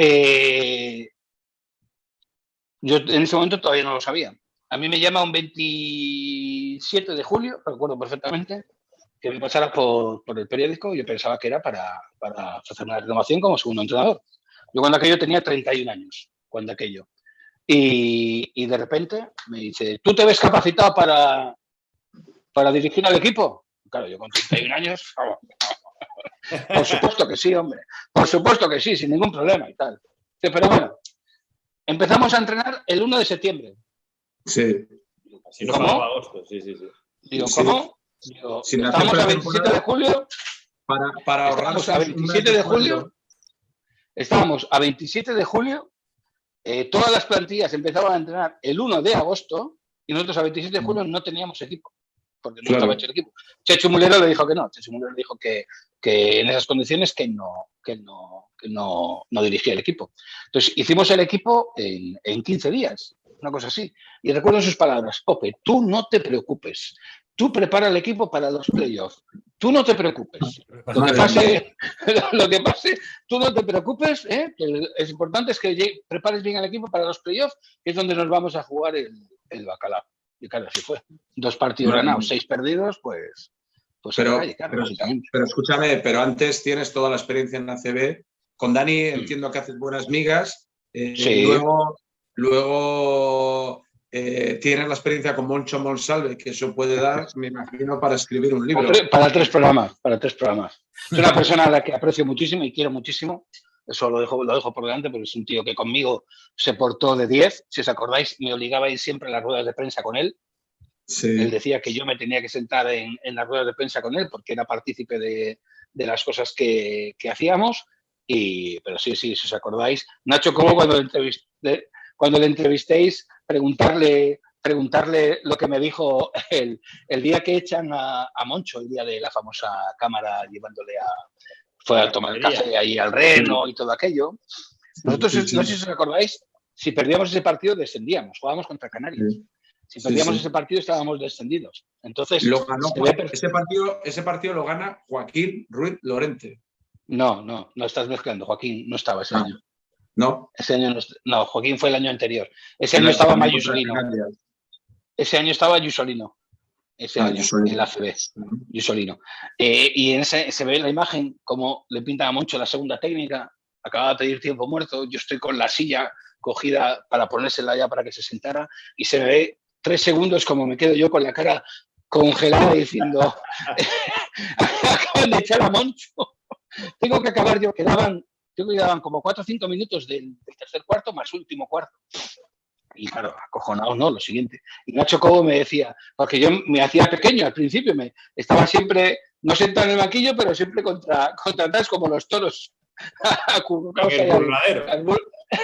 yo en ese momento todavía no lo sabía. A mí me llama un 27 de julio, recuerdo perfectamente, que me pasara por el periódico. Yo pensaba que era para hacer una renovación como segundo entrenador. Yo cuando aquello tenía 31 años, cuando aquello. Y de repente me dice, ¿tú te ves capacitado para dirigir al equipo? Claro, yo con 31 años, por supuesto que sí, hombre. Por supuesto que sí, sin ningún problema y tal. Pero bueno, empezamos a entrenar el 1 de septiembre. Sí. Así no pasaba agosto, sí. Digo, ¿cómo? Digo, estamos a 27 de julio. Para ahorrarnos a 27 de julio. Estábamos a 27 de julio. Todas las plantillas empezaban a entrenar el 1 de agosto y nosotros a 27 de julio no teníamos equipo, porque no estaba hecho el equipo. Chechu Mulero le dijo que no. Chechu Mulero dijo que en esas condiciones que no dirigía el equipo. Entonces hicimos el equipo en 15 días, una cosa así. Y recuerdo sus palabras: Pope, tú no te preocupes. Tú prepara el equipo para los playoffs. Tú no te preocupes. Lo que pase, tú no te preocupes. Es importante es que prepares bien al equipo para los playoffs, que es donde nos vamos a jugar el bacalao. Y claro, así fue. 2 partidos ganados, 6 perdidos, pues pero escúchame, pero antes tienes toda la experiencia en la ACB. Con Dani entiendo que haces buenas migas. Sí. Luego tienes la experiencia con Moncho Monsalve, que eso puede dar, me imagino, para escribir un libro. Para 3 programas. Es una persona a la que aprecio muchísimo y quiero muchísimo. Eso lo dejo por delante, porque es un tío que conmigo se portó de 10. Si os acordáis, me obligaba a ir siempre a las ruedas de prensa con él. Sí. Él decía que yo me tenía que sentar en las ruedas de prensa con él porque era partícipe de las cosas que hacíamos. Pero sí, si os acordáis, Nacho Cobo, cuando le entrevistéis, preguntarle lo que me dijo el día que echan a Moncho, el día de la famosa cámara llevándole fue a tomar el café ahí al Reno y todo aquello. Nosotros, no sé si os acordáis, si perdíamos ese partido descendíamos, jugábamos contra Canarias. Si perdíamos ese partido estábamos descendidos. Entonces, ese partido lo gana Joaquín Ruiz Lorente. No estás mezclando. Joaquín no estaba ese año. ¿No? Ese año no, Joaquín fue el año anterior. Ese año estaba Mayusolino. Ese año estaba Yusolino. Ese año, en la ACB. Yusolino. Y en ese se ve la imagen como le pintan a Moncho la segunda técnica. Acaba de pedir tiempo muerto. Yo estoy con la silla cogida para ponérsela ya para que se sentara. Y se ve 3 segundos como me quedo yo con la cara congelada diciendo acaban de echar a Moncho. Tengo que acabar yo. Quedaban como 4 o 5 minutos del tercer cuarto más último cuarto. Y claro, acojonado, no, lo siguiente. Y Nacho Cobo me decía, porque yo me hacía pequeño al principio, estaba siempre, no sentado en el banquillo, pero siempre contra atrás como los toros.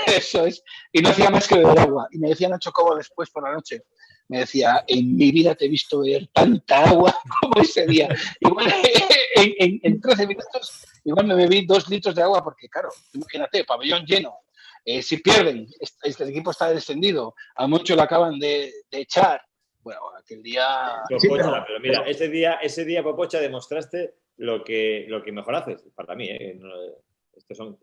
Eso es. Y no hacía más que beber agua. Y me decía Nacho Cobo después por la noche, me decía, en mi vida te he visto beber tanta agua como ese día. Igual en 13 minutos, igual me bebí 2 litros de agua porque, claro, imagínate, pabellón lleno. Si pierden, este equipo está descendido, a Moncho lo acaban de echar. Bueno, aquel día... Popocha, pero mira, ese día, Popocha, demostraste lo que mejor haces, para mí. Estos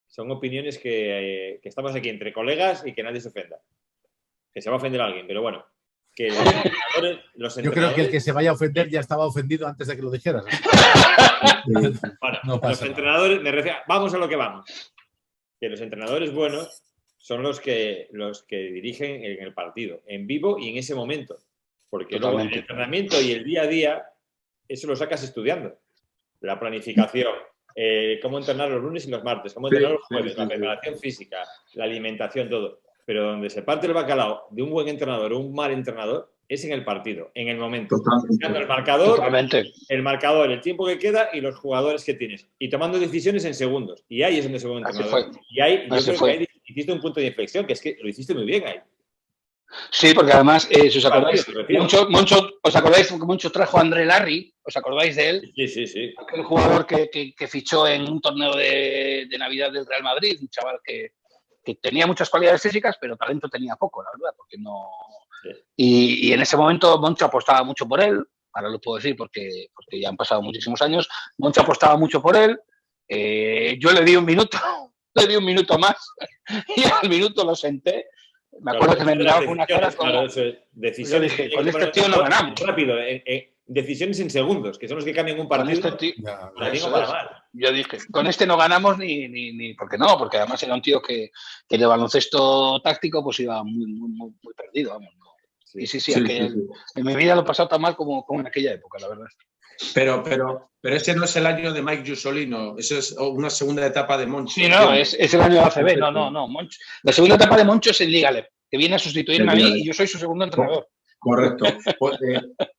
son opiniones que estamos aquí entre colegas y que nadie se ofenda. Que se va a ofender a alguien, pero bueno. Que los entrenadores... Yo creo que el que se vaya a ofender ya estaba ofendido antes de que lo dijeras. Bueno, los entrenadores, me refiero, vamos a lo que vamos. Que los entrenadores buenos son los que dirigen en el partido, en vivo y en ese momento. Porque luego el entrenamiento y el día a día, eso lo sacas estudiando. La planificación, cómo entrenar los lunes y los martes, cómo entrenar los jueves, la preparación física, la alimentación, todo. Pero donde se parte el bacalao de un buen entrenador o un mal entrenador es en el partido, en el momento. El marcador, el tiempo que queda y los jugadores que tienes. Y tomando decisiones en segundos. Y ahí es donde se ve un entrenador. Y ahí hiciste un punto de inflexión, que es que lo hiciste muy bien ahí. Sí, porque además, si os acordáis, Moncho, ¿os acordáis que Moncho trajo a André Larry? ¿Os acordáis de él? Sí. Aquel jugador que fichó en un torneo de Navidad del Real Madrid, un chaval que tenía muchas cualidades físicas, pero talento tenía poco, la verdad, porque no... Sí. Y en ese momento Moncho apostaba mucho por él, ahora lo puedo decir porque ya han pasado muchísimos años, Moncho apostaba mucho por él, yo le di un minuto más, y al minuto lo senté. Me acuerdo que me miraba con una cara como... Claro, decisiones. Yo dije, con este tío no ganamos. Rápido, decisiones en segundos, que son los que cambian un partido. Con este tío, para bien o para mal. Yo dije, con este no ganamos ni porque no, porque además era un tío que de baloncesto táctico pues iba muy perdido, vamos. ¿No? Sí. Sí. En mi vida lo he pasado tan mal como en aquella época, la verdad. Pero ese no es el año de Mike Giusolino, esa es una segunda etapa de Moncho. Sí, no, es el año de ACB, no. Moncho. La segunda etapa de Moncho es el Liga Lep, que viene a sustituirme a mí y yo soy su segundo entrenador. Correcto.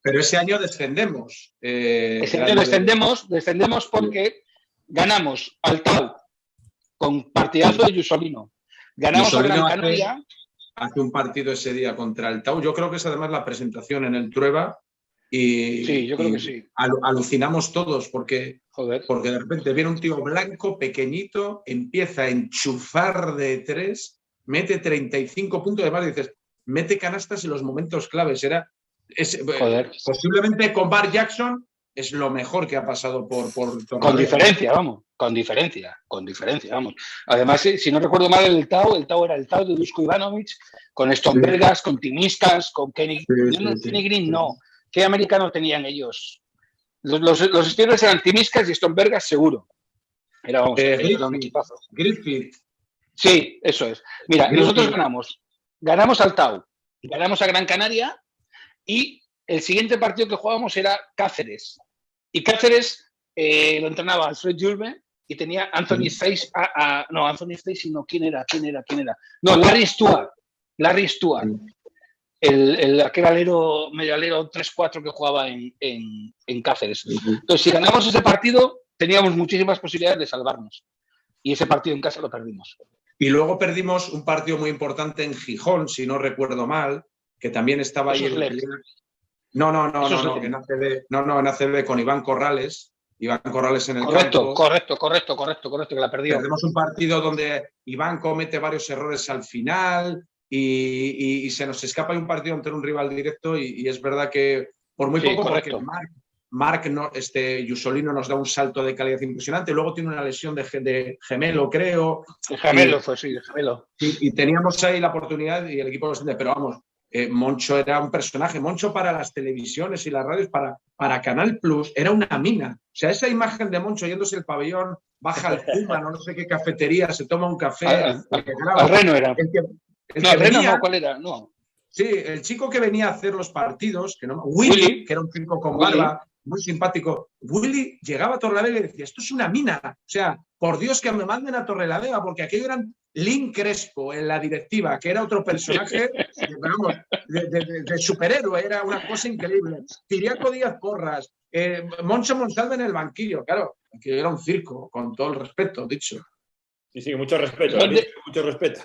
Pero ese año descendemos. Ese año descendemos porque ganamos al Tau con partidazo de Giusolino. Ganamos a Gran Canaria. Hace un partido ese día contra el Tau. Yo creo que es además la presentación en el Trueba. Sí, yo creo que sí. Alucinamos todos porque de repente viene un tío blanco, pequeñito, empieza a enchufar de 3, mete 35 puntos, además dices, mete canastas en los momentos claves. Posiblemente con Bar Jackson es lo mejor que ha pasado por con diferencia, vamos. Además, si no recuerdo mal, el Tau era el Tau de Dusko Ivanovic, con Stombergas, con Timiskas, con Kenny Green, no. ¿Qué americano tenían ellos? Los estilos eran Timiskas y Stombergas, seguro. Era un equipazo. Griffith. Sí, eso es. Mira, nosotros ganamos al Tau, ganamos a Gran Canaria y el siguiente partido que jugábamos era Cáceres. Y Cáceres lo entrenaba Alfred Julve y tenía Anthony Stacy. No, Anthony Stacy no. ¿Quién era? No, Larry Stewart. Aquel medio alero 3-4 que jugaba en Cáceres. Entonces, si ganamos ese partido, teníamos muchísimas posibilidades de salvarnos. Y ese partido en casa lo perdimos. Y luego perdimos un partido muy importante en Gijón, si no recuerdo mal, que también estaba ahí en en ACB con Iván Corrales. Iván Corrales en el campo. Correcto, que la perdió. Perdemos un partido donde Iván comete varios errores al final y se nos escapa un partido ante un rival directo y es verdad que por muy poco, porque Marc Giusolino nos da un salto de calidad impresionante, luego tiene una lesión de gemelo, creo. De gemelo. Y teníamos ahí la oportunidad y el equipo lo siente, pero vamos, Moncho era un personaje. Moncho para las televisiones y las radios, para Canal Plus, era una mina. O sea, esa imagen de Moncho yéndose el pabellón, baja al Puma, no sé qué cafetería, se toma un café. Al Reno era. ¿Cuál era? No. Sí, el chico que venía a hacer los partidos, Willy, que era un chico con barba, muy simpático. Willy llegaba a Torrelavega y decía, esto es una mina. O sea, por Dios que me manden a Torrelavega, porque aquello eran Lynn Crespo en la directiva, que era otro personaje de superhéroe, era una cosa increíble. Ciriaco Díaz Porras, Moncho Monsalve en el banquillo, claro, que era un circo, con todo el respeto, dicho. Sí, mucho respeto, mucho respeto.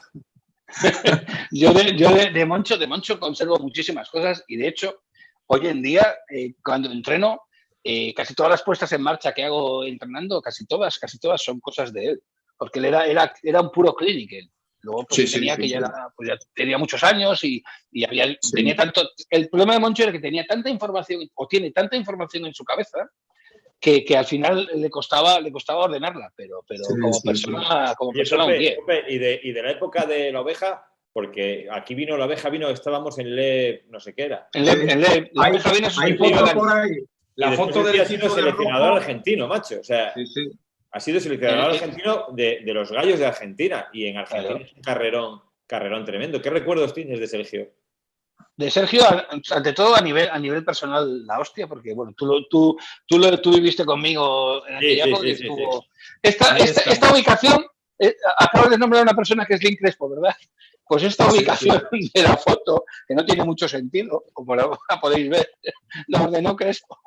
Yo de Moncho conservo muchísimas cosas y de hecho hoy en día cuando entreno casi todas las puestas en marcha que hago entrenando, casi todas son cosas de él, porque él era un puro clinical. Luego pues, ya tenía muchos años y tenía tanto. El problema de Moncho era que tenía tanta información o tiene tanta información en su cabeza que al final le costaba ordenarla, pero como persona un 10. Y de la época de la oveja, porque aquí vino la oveja, estábamos en Le, no sé qué era. En Le, la oveja vino por ahí. La foto del ha sido seleccionador argentino, macho. O sea, ha sido seleccionador argentino de los gallos de Argentina. Y en Argentina es un carrerón tremendo. ¿Qué recuerdos tienes de Sergio? De Sergio, ante todo a nivel personal, la hostia, porque bueno, tú viviste conmigo en aquella época. Esta ubicación, acabas de nombrar a una persona que es Lynn Crespo, ¿verdad? Pues esta ubicación de la foto, que no tiene mucho sentido, como la podéis ver, la ordenó Crespo.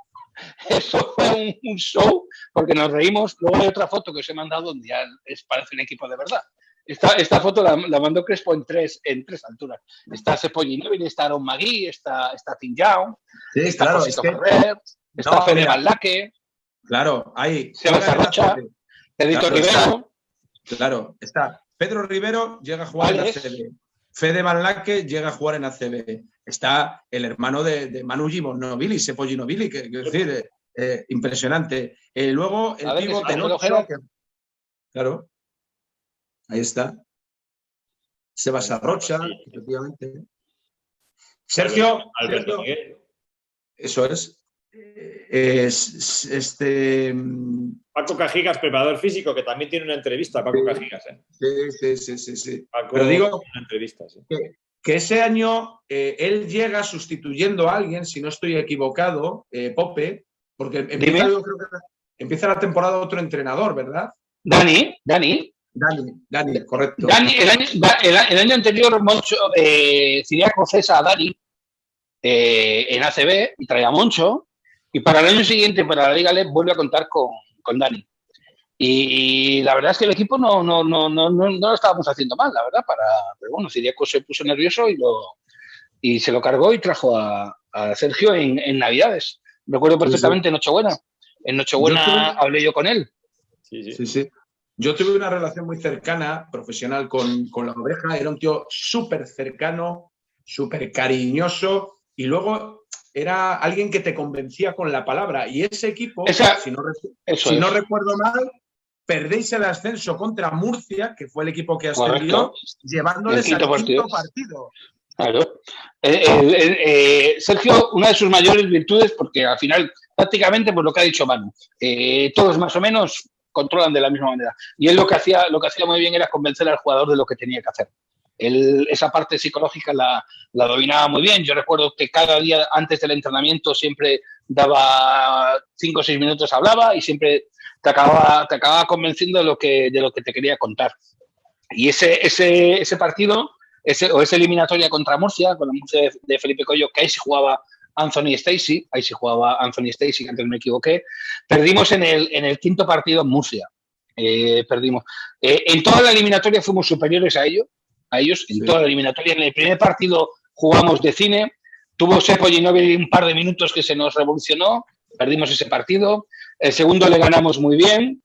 Eso fue un show, porque nos reímos. Luego hay otra foto que os he mandado donde ya parece un equipo de verdad. Esta foto la mandó Crespo en tres alturas. Está Cepollinóvil, está Aaron Magui, está Tinjao, Sí, está claro, Josito es que- Ferrer, está No, Fede mira. Baldaque, Claro, ahí. Sebas Rocha, Pedrito Claro, Rivero, Claro, está Pedro Rivero, llega a jugar Alex. en ACB. Fede Van Laque llega a jugar en ACB. Está el hermano de Manu Ginóbili, Sepo Ginóbili, que es decir, impresionante. Luego el A ver, que pívot sí, del Ángel 8, Ojeda. claro, ahí está. Sebas Arrocha, Sí. efectivamente. Sergio, Alberto Sergio, Miguel. eso es. Paco Cajigas, preparador físico, que también tiene una entrevista, Paco Cajigas. Sí. Paco, Pero digo una entrevista, sí. que ese año él llega sustituyendo a alguien, si no estoy equivocado, Pope, porque empieza la temporada otro entrenador, ¿verdad? Dani, correcto. Dani, el año anterior, Moncho, Ciriaco cesa a Dani en ACB y trae a Moncho. Y para el año siguiente, para la Liga LEP, vuelve a contar con Dani. Y la verdad es que el equipo no lo estábamos haciendo mal, la verdad. Pero bueno, Ciriaco se puso nervioso y se lo cargó y trajo a Sergio en Navidades. Recuerdo perfectamente en Nochebuena. En Nochebuena hablé yo con él. Sí. Yo tuve una relación muy cercana, profesional, con la Oveja. Era un tío súper cercano, súper cariñoso. Y luego era alguien que te convencía con la palabra. Y ese equipo, si no recuerdo mal, perdéis el ascenso contra Murcia, que fue el equipo que ascendió, llevándoles al quinto partido. Claro. Sergio, una de sus mayores virtudes, porque al final, prácticamente, pues lo que ha dicho Manu, todos más o menos controlan de la misma manera. Y él lo que hacía muy bien era convencer al jugador de lo que tenía que hacer. Él, esa parte psicológica la dominaba muy bien. Yo recuerdo que cada día antes del entrenamiento siempre daba 5 o 6 minutos, hablaba y siempre te acababa convenciendo de lo que te quería contar. Y ese partido, esa eliminatoria contra Murcia, con la Murcia de Felipe Coello, que ahí se jugaba Anthony Stacey, que antes me equivoqué, perdimos en el quinto partido en Murcia. Perdimos. En toda la eliminatoria fuimos superiores a ellos, toda la eliminatoria. En el primer partido jugamos de cine, tuvo Cepollinóvil un par de minutos que se nos revolucionó, perdimos ese partido. El segundo le ganamos muy bien,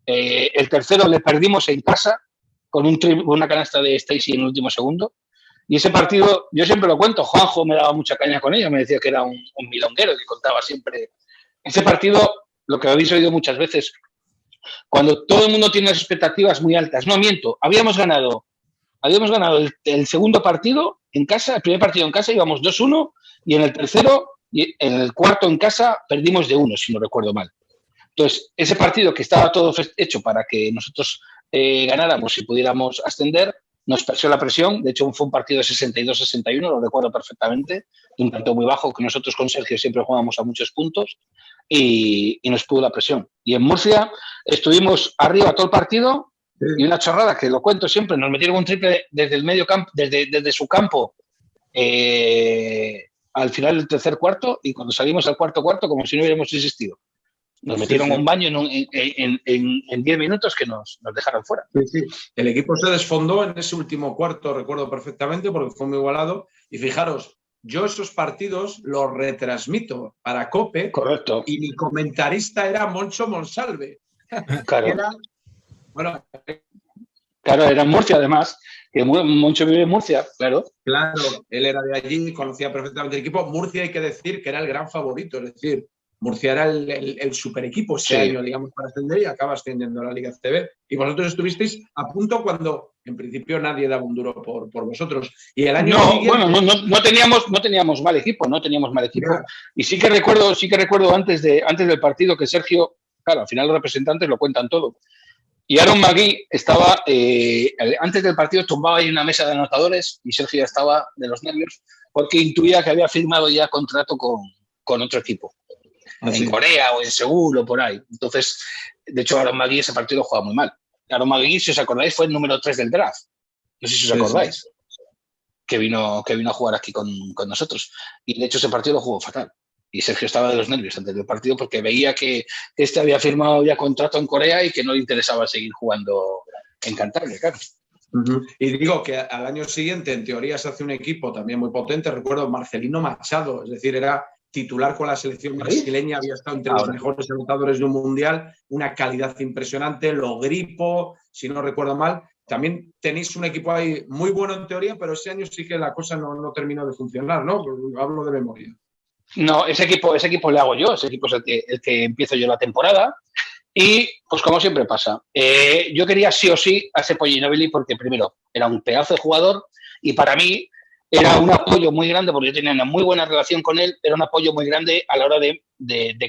el tercero le perdimos en casa con una canasta de Stacey en el último segundo. Y ese partido, yo siempre lo cuento, Juanjo me daba mucha caña con ello, me decía que era un milonguero, que contaba siempre. Ese partido, lo que habéis oído muchas veces, cuando todo el mundo tiene las expectativas muy altas. No, miento, habíamos ganado el segundo partido en casa, el primer partido en casa íbamos 2-1 y en el tercero y en el cuarto en casa perdimos de 1, si no recuerdo mal. Entonces, ese partido que estaba todo hecho para que nosotros ganáramos y pudiéramos ascender, nos pasó la presión. De hecho, fue un partido de 62-61, lo recuerdo perfectamente, un tanto muy bajo, que nosotros con Sergio siempre jugábamos a muchos puntos y nos pudo la presión. Y en Murcia estuvimos arriba todo el partido y una chorrada, que lo cuento siempre, nos metieron un triple desde el medio campo, desde su campo al final del tercer cuarto, y cuando salimos al cuarto, como si no hubiéramos existido. Nos metieron un baño en 10 minutos que nos dejaron fuera. Sí. El equipo se desfondó en ese último cuarto, recuerdo perfectamente, porque fue muy igualado. Y fijaros, yo esos partidos los retransmito para COPE. Correcto. Y mi comentarista era Moncho Monsalve. Claro. Claro, era en Murcia, además. Que Moncho vive en Murcia, claro. Claro, él era de allí, conocía perfectamente el equipo. Murcia, hay que decir que era el gran favorito, es decir, Murcia era el super equipo ese año, digamos, para ascender, y acaba ascendiendo a la Liga CB. Y vosotros estuvisteis a punto cuando, en principio, nadie daba un duro por vosotros. Y el año siguiente... Bueno, no teníamos mal equipo, Yeah. Y sí que recuerdo antes del partido que Sergio, claro, al final los representantes lo cuentan todo. Y Aaron Magui estaba, antes del partido tumbaba ahí una mesa de anotadores y Sergio ya estaba de los nervios porque intuía que había firmado ya contrato con otro equipo. En Corea o en Seúl o por ahí. Entonces, de hecho, Aaron Magui ese partido juega muy mal. Aaron Magui, si os acordáis, fue el número 3 del draft. No sé si os acordáis. Sí. Que vino a jugar aquí con nosotros. Y de hecho ese partido lo jugó fatal. Y Sergio estaba de los nervios antes del partido porque veía que este había firmado ya contrato en Corea y que no le interesaba seguir jugando en Cantabria, claro. Y digo que al año siguiente, en teoría, se hace un equipo también muy potente. Recuerdo Marcelino Machado, es decir, era titular con la selección brasileña, había estado entre los mejores anotadores de un mundial, una calidad impresionante, Lo Gripo, si no recuerdo mal. También tenéis un equipo ahí muy bueno en teoría, pero ese año sí que la cosa no terminó de funcionar, ¿no? Hablo de memoria. No, ese equipo le hago yo, ese equipo es el que empiezo yo la temporada. Y, pues como siempre pasa, yo quería sí o sí a ese Ginóbili porque, primero, era un pedazo de jugador y para mí era un apoyo muy grande, porque yo tenía una muy buena relación con él, era un apoyo muy grande a la hora de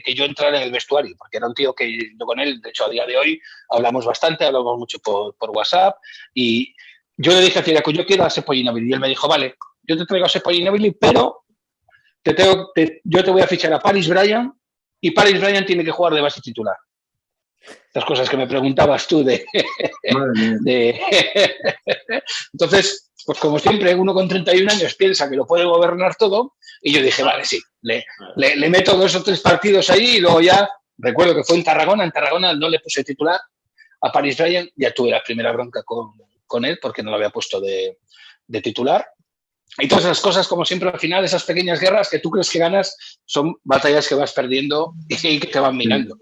que yo entrara en el vestuario, porque era un tío que yo con él, de hecho, a día de hoy hablamos bastante, hablamos mucho por WhatsApp, y yo le dije a Ciriaco, yo quiero a ese Ginóbili, y él me dijo, vale, yo te traigo a ese Ginóbili, pero yo te voy a fichar a Paris Bryant, y Paris Bryant tiene que jugar de base titular. Las cosas que me preguntabas tú Entonces, pues como siempre, uno con 31 años piensa que lo puede gobernar todo, y yo dije, vale, sí, le meto 2 o 3 partidos ahí y luego ya, recuerdo que fue en Tarragona no le puse titular a Paris Bryant, ya tuve la primera bronca con él porque no lo había puesto de titular. Y todas esas cosas, como siempre, al final, esas pequeñas guerras que tú crees que ganas, son batallas que vas perdiendo y que te van minando.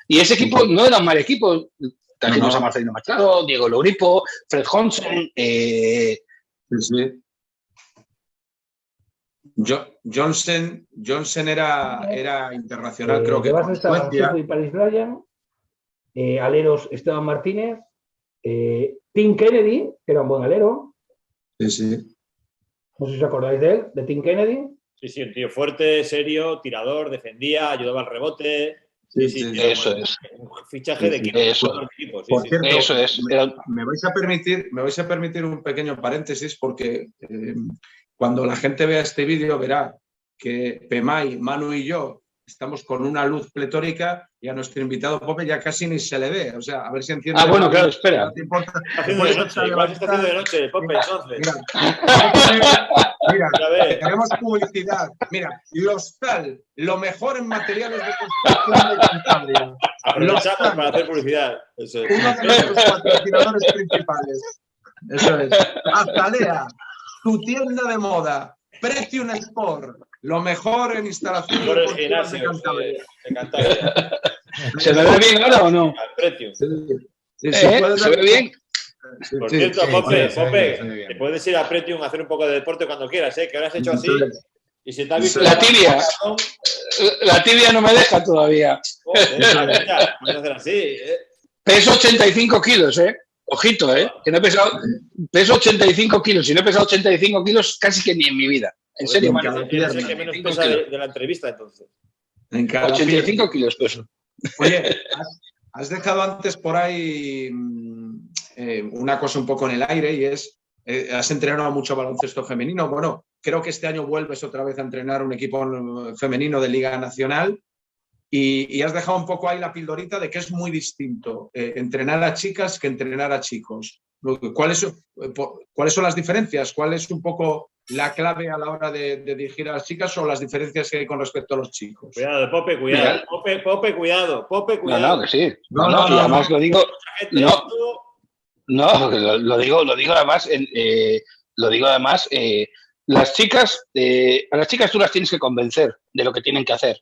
Y ese equipo no era un mal equipo. Trajimos a Marcelino Machado, Diego Lo Gripo, Fred Johnson. Johnson era internacional, creo que. Vas a estar y Paris Bryant, aleros Esteban Martínez, Tim Kennedy, que era un buen alero. Sí. No sé si os acordáis de él, de Tim Kennedy. Sí, un tío fuerte, serio, tirador, defendía, ayudaba al rebote. Sí, eso es. Un fichaje de equipo. Por cierto, eso es. Me vais a permitir un pequeño paréntesis porque cuando la gente vea este vídeo verá que Pemay, Manu y yo estamos con una luz pletórica y a nuestro invitado Pope ya casi ni se le ve. O sea, a ver si entiende. Bueno, claro, espera. ¿No te importa? Igual se está haciendo de noche, Pope, entonces. Mira, tenemos publicidad. Mira, lo mejor en materiales de construcción de Cantabria. Aprovechamos para hacer publicidad. Eso es. Uno de nuestros patrocinadores principales. Eso es. Azalea, tu tienda de moda. Pretium Sport, lo mejor en instalación de Cantabria. ¿Se me ve bien ahora o no? Pretium. ¿Se ve bien? Por cierto, Pope, te puedes ir a Pretium a hacer un poco de deporte cuando quieras, que ahora has hecho así y se te ha visto la tibia no me deja todavía. Puedes hacer así, Peso 85 kilos, Ojito, que no he pesado. Peso 85 kilos. Si no he pesado 85 kilos, casi que ni en mi vida. En serio, mano. Es el que menos pesa de la entrevista, entonces. 85 kilos peso. Oye, has dejado antes por ahí una cosa un poco en el aire y es, has entrenado mucho baloncesto femenino. Bueno, creo que este año vuelves otra vez a entrenar un equipo femenino de Liga Nacional. Y has dejado un poco ahí la pildorita de que es muy distinto entrenar a chicas que entrenar a chicos. ¿Cuáles son las diferencias? ¿Cuál es un poco la clave a la hora de dirigir a las chicas o las diferencias que hay con respecto a los chicos? Cuidado, Pope, cuidado. Pope, cuidado. No, que sí. No, y además lo digo. Lo digo además. Las chicas, a las chicas tú las tienes que convencer de lo que tienen que hacer.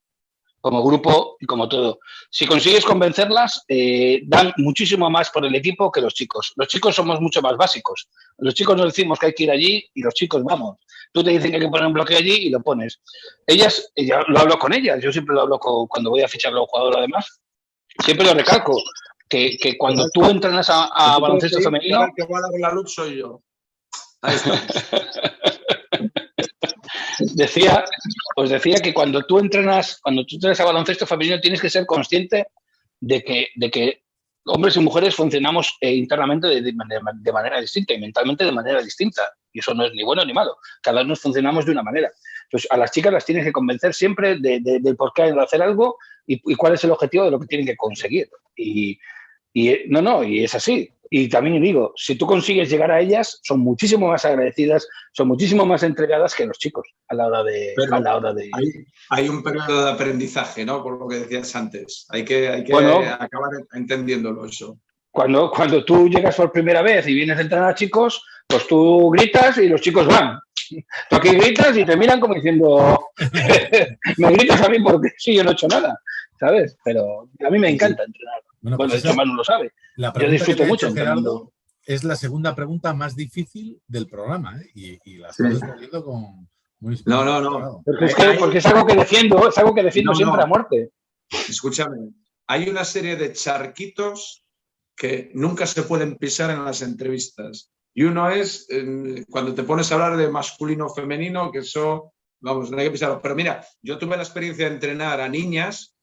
Como grupo y como todo. Si consigues convencerlas, dan muchísimo más por el equipo que los chicos. Los chicos somos mucho más básicos. Los chicos nos decimos que hay que ir allí y los chicos vamos. Tú te dicen que hay que poner un bloqueo allí y lo pones. Ellas, lo hablo con ellas, yo siempre lo hablo cuando voy a fichar a un jugador además. Siempre lo recalco, que cuando tú entrenas a baloncesto femenino... El que va a dar la luz soy yo. Ahí está. Os decía que cuando tú entrenas a baloncesto femenino tienes que ser consciente de que hombres y mujeres funcionamos internamente de manera distinta y mentalmente de manera distinta. Y eso no es ni bueno ni malo. Cada uno funcionamos de una manera. Entonces, a las chicas las tienes que convencer siempre del por qué hay que hacer algo y cuál es el objetivo de lo que tienen que conseguir. Y es así. Y también digo, si tú consigues llegar a ellas, son muchísimo más agradecidas, son muchísimo más entregadas que los chicos a la hora de... Hay un periodo de aprendizaje, ¿no? Por lo que decías antes. Hay que acabar entendiéndolo eso. cuando tú llegas por primera vez y vienes a entrenar a chicos, pues tú gritas y los chicos van. Tú aquí gritas y te miran como diciendo, me gritas a mí porque sí, yo no he hecho nada, ¿sabes? Pero a mí me encanta entrenar. Bueno, Bueno, pues esto Manu lo sabe. La Yo pregunta disfruto que te ha mucho hecho Gerardo entrenando. es la segunda pregunta más difícil del programa, ¿eh? Y la estás respondiendo con muy No. Porque es algo que defiendo, siempre a muerte. Escúchame, hay una serie de charquitos que nunca se pueden pisar en las entrevistas. Y uno es cuando te pones a hablar de masculino o femenino, que eso, vamos, no hay que pisarlo. Pero mira, yo tuve la experiencia de entrenar a niñas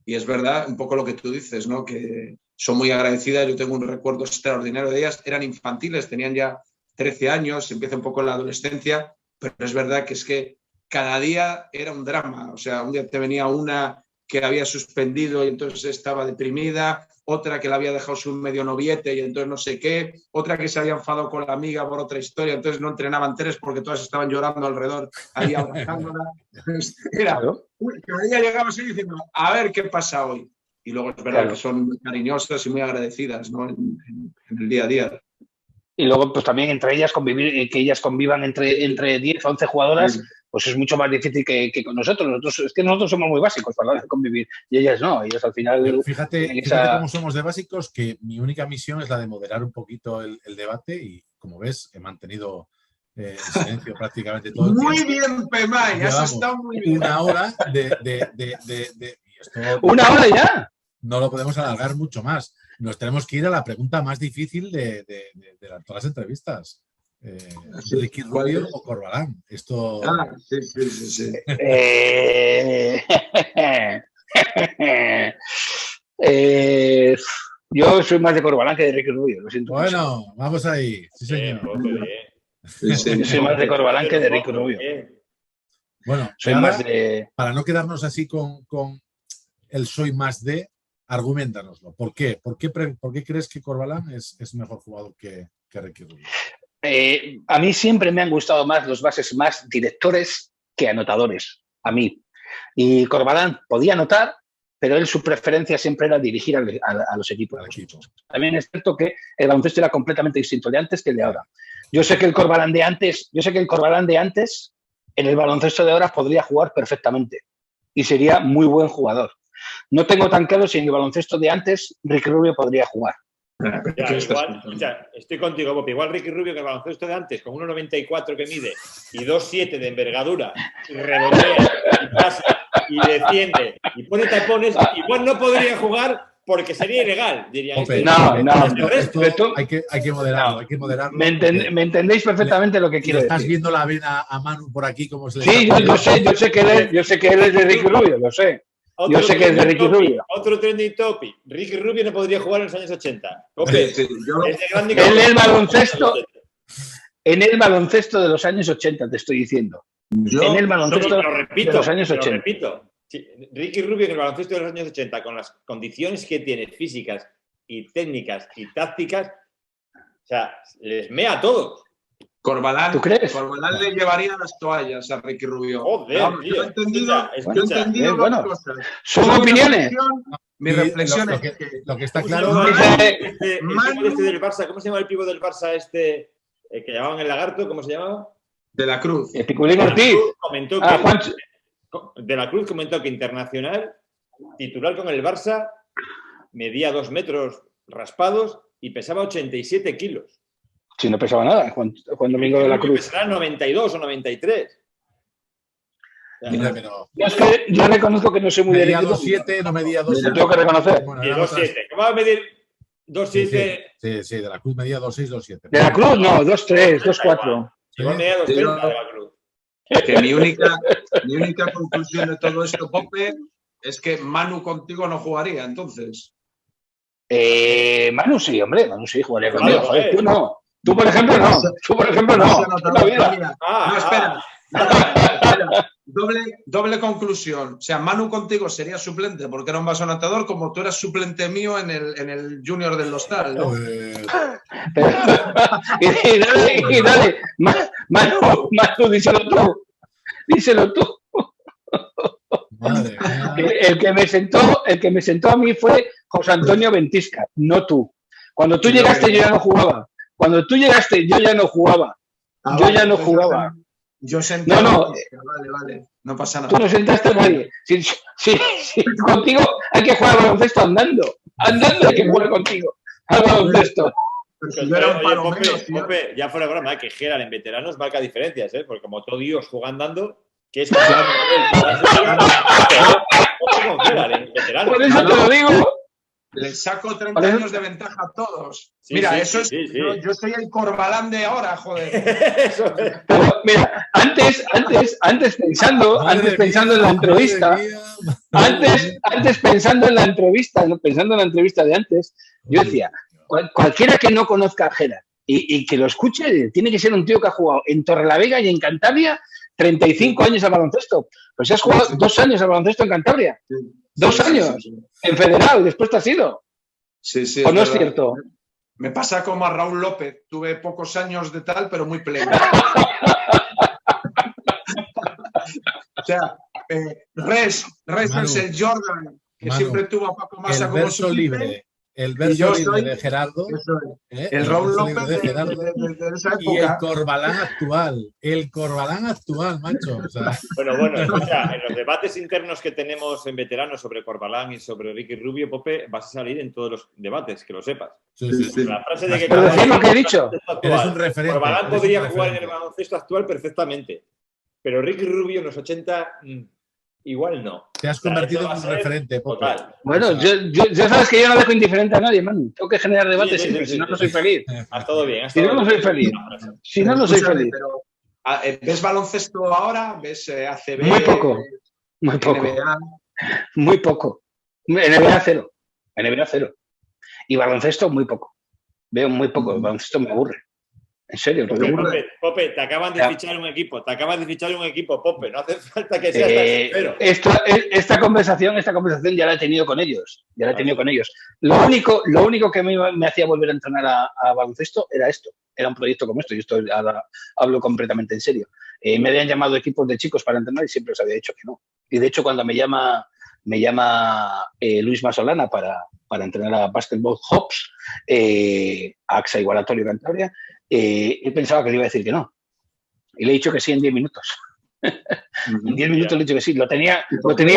y es verdad, un poco lo que tú dices, ¿no? Que son muy agradecidas. Yo tengo un recuerdo extraordinario de ellas. Eran infantiles, tenían ya 13 años, empieza un poco la adolescencia, pero es verdad que es que cada día era un drama. O sea, un día te venía una que había suspendido y entonces estaba deprimida, otra que le había dejado su medio noviete y entonces no sé qué, otra que se había enfadado con la amiga por otra historia, entonces no entrenaban tres porque todas estaban llorando alrededor, ahí abrazándola. Era, cada día llegaba así diciendo, a ver qué pasa hoy. Y luego es verdad que son muy cariñosas y muy agradecidas, ¿no? en el día a día. Y luego, pues también entre ellas convivir, que ellas convivan entre 10 o 11 jugadoras, pues es mucho más difícil que con nosotros. Es que nosotros somos muy básicos para la hora de convivir y ellas no, ellas al final... Pero fíjate cómo somos de básicos, que mi única misión es la de moderar un poquito el debate y, como ves, he mantenido el silencio prácticamente todo el tiempo. Muy bien, Pemay, has estado muy bien. Una hora ¿Una hora ya? No lo podemos alargar mucho más. Nos tenemos que ir a la pregunta más difícil de todas las entrevistas. ¿Ricky Rubio o Corbalán? Esto... Sí. Yo soy más de Corbalán que de Ricky Rubio, lo siento. Bueno, mucho. Vamos ahí. Sí, señor. Yo soy más de Corbalán que de Ricky Rubio. Bueno, para no quedarnos así con el soy más de, arguméntanoslo. ¿Por qué? ¿Por qué crees que Corbalán es mejor jugador que Ricky Rubio? A mí siempre me han gustado más los bases más directores que anotadores, a mí. Y Corbalán podía anotar, pero su preferencia siempre era dirigir a los equipos. También es cierto que el baloncesto era completamente distinto de antes que el de ahora. Yo sé que el Corbalán de antes, en el baloncesto de ahora podría jugar perfectamente y sería muy buen jugador. No tengo tan claro si en el baloncesto de antes Ricky Rubio podría jugar. Igual, estoy contigo, Bopi. Igual Ricky Rubio, que el baloncesto de antes, con 1,94 que mide y 2,7 de envergadura, y rebotea, y pasa, y defiende, y pone tapones, igual no podría jugar porque sería ilegal, dirían. Hay que moderarlo. Me entendéis perfectamente lo que quiero decir. Estás viendo la vena a Manu por aquí, como se le... Sí, yo sé que él es de Ricky Rubio, lo sé. Yo sé que es de Ricky Rubio. Otro trending topic. Ricky Rubio no podría jugar en los años 80. En el baloncesto de los años 80, te estoy diciendo. En el baloncesto de los años 80. Repito. Sí, Ricky Rubio en el baloncesto de los años 80, con las condiciones que tiene físicas y técnicas y tácticas, o sea, les mea a todos. Corbalán, ¿tú crees? Corbalán le llevaría las toallas a Ricky Rubio. Joder, yo he entendido dos cosas. Son opiniones. Mi reflexión es que lo que está claro... El del Barça, ¿cómo se llama el pivo del Barça que llamaban el lagarto? ¿Cómo se llamaba? De la Cruz. Piculín Ortiz. De la Cruz comentó que internacional, titular con el Barça, medía 2 metros raspados y pesaba 87 kilos. Si no pesaba nada, Juan Domingo de la Cruz. Pesará 92 o 93. Mira, pero... Yo reconozco que no soy muy medía 2,7, no medía 2,7. Tengo que reconocer. Bueno, 2,7. ¿Cómo va a medir 2,7? Sí, de la Cruz medía 2,6, 2,7. De la Cruz no, 2,3, 2,4. Igual medía 2,30 de la Cruz. Que mi única conclusión de todo esto, Pope, es que Manu contigo no jugaría, entonces. Manu sí, hombre, jugaría conmigo. Joder, tú no. Tú, por ejemplo, no. No, espera. Doble conclusión. O sea, Manu contigo sería suplente porque era un vaso anotador, como tú eras suplente mío en el Junior del Hostal, ¿no? y dale. Manu, díselo tú. Madre mía. El que me sentó a mí fue José Antonio Ventisca, no tú. Cuando tú llegaste yo ya no jugaba. Cuando tú llegaste yo ya no jugaba. Yo ya no jugaba. Yo senté. No. Vale. No pasa nada. Tú no sentaste a nadie. Sí, contigo hay que jugar al baloncesto andando. Andando hay que jugar contigo al baloncesto. Pope, ya fuera broma, que Gerard en veteranos marca diferencias, porque como todo Dios juega andando, que es por eso te lo digo. Les saco 30 años de ventaja a todos. Sí, mira, sí, eso sí, es. Sí. Yo soy el Corbalán de ahora, joder. Pero mira, antes pensando en la entrevista, pensando en la entrevista de antes, yo decía, cualquiera que no conozca a Gerard y que lo escuche, tiene que ser un tío que ha jugado en Torrelavega y en Cantabria 35 años al baloncesto. Pues has jugado 2 años al baloncesto en Cantabria. 2 años. En Federal, después te has ido. Sí. ¿O no es cierto? Me pasa como a Raúl López. Tuve pocos años de tal, pero muy pleno. O sea, Res es el Jordan, que siempre tuvo a Paco Massa como su libre. El verso libre de Gerardo. El Raúl López de esa época. Y el Corbalán actual. El Corbalán actual, macho. O sea. Bueno, escucha, en los debates internos que tenemos en veteranos sobre Corbalán y sobre Ricky Rubio, Pope, vas a salir en todos los debates, que lo sepas. Sí. La frase de que pero decir lo que he dicho. Eres un referente. Corbalán podría jugar en el baloncesto actual perfectamente. Pero Ricky Rubio en los 80... igual no. Te has convertido en un referente, Pope. Bueno, ya sabes que yo no dejo indiferente a nadie, man. Tengo que generar debates siempre, si no, no soy feliz. Has todo bien. Si no, no soy feliz. Si no, no soy feliz. Pero, ¿ves baloncesto ahora? ¿Ves ACB? Muy poco. NBA. Muy poco. NBA cero. Y baloncesto muy poco. Veo muy poco. El baloncesto me aburre. En serio. Pope, te acaban de fichar un equipo. Pope. No hace falta que seas tan sincero. Esta conversación ya la he tenido con ellos. Lo único que me hacía volver a entrenar a baloncesto era esto. Era un proyecto como esto. Y esto ahora hablo completamente en serio. Me habían llamado equipos de chicos para entrenar y siempre les había dicho que no. Y de hecho, cuando me llama Luis Masolana para entrenar a Basketball Hops, a AXA Igualatorio Cantabria, él pensaba que le iba a decir que no. Y le he dicho que sí en 10 minutos. En 10 minutos le he dicho que sí. Lo tenía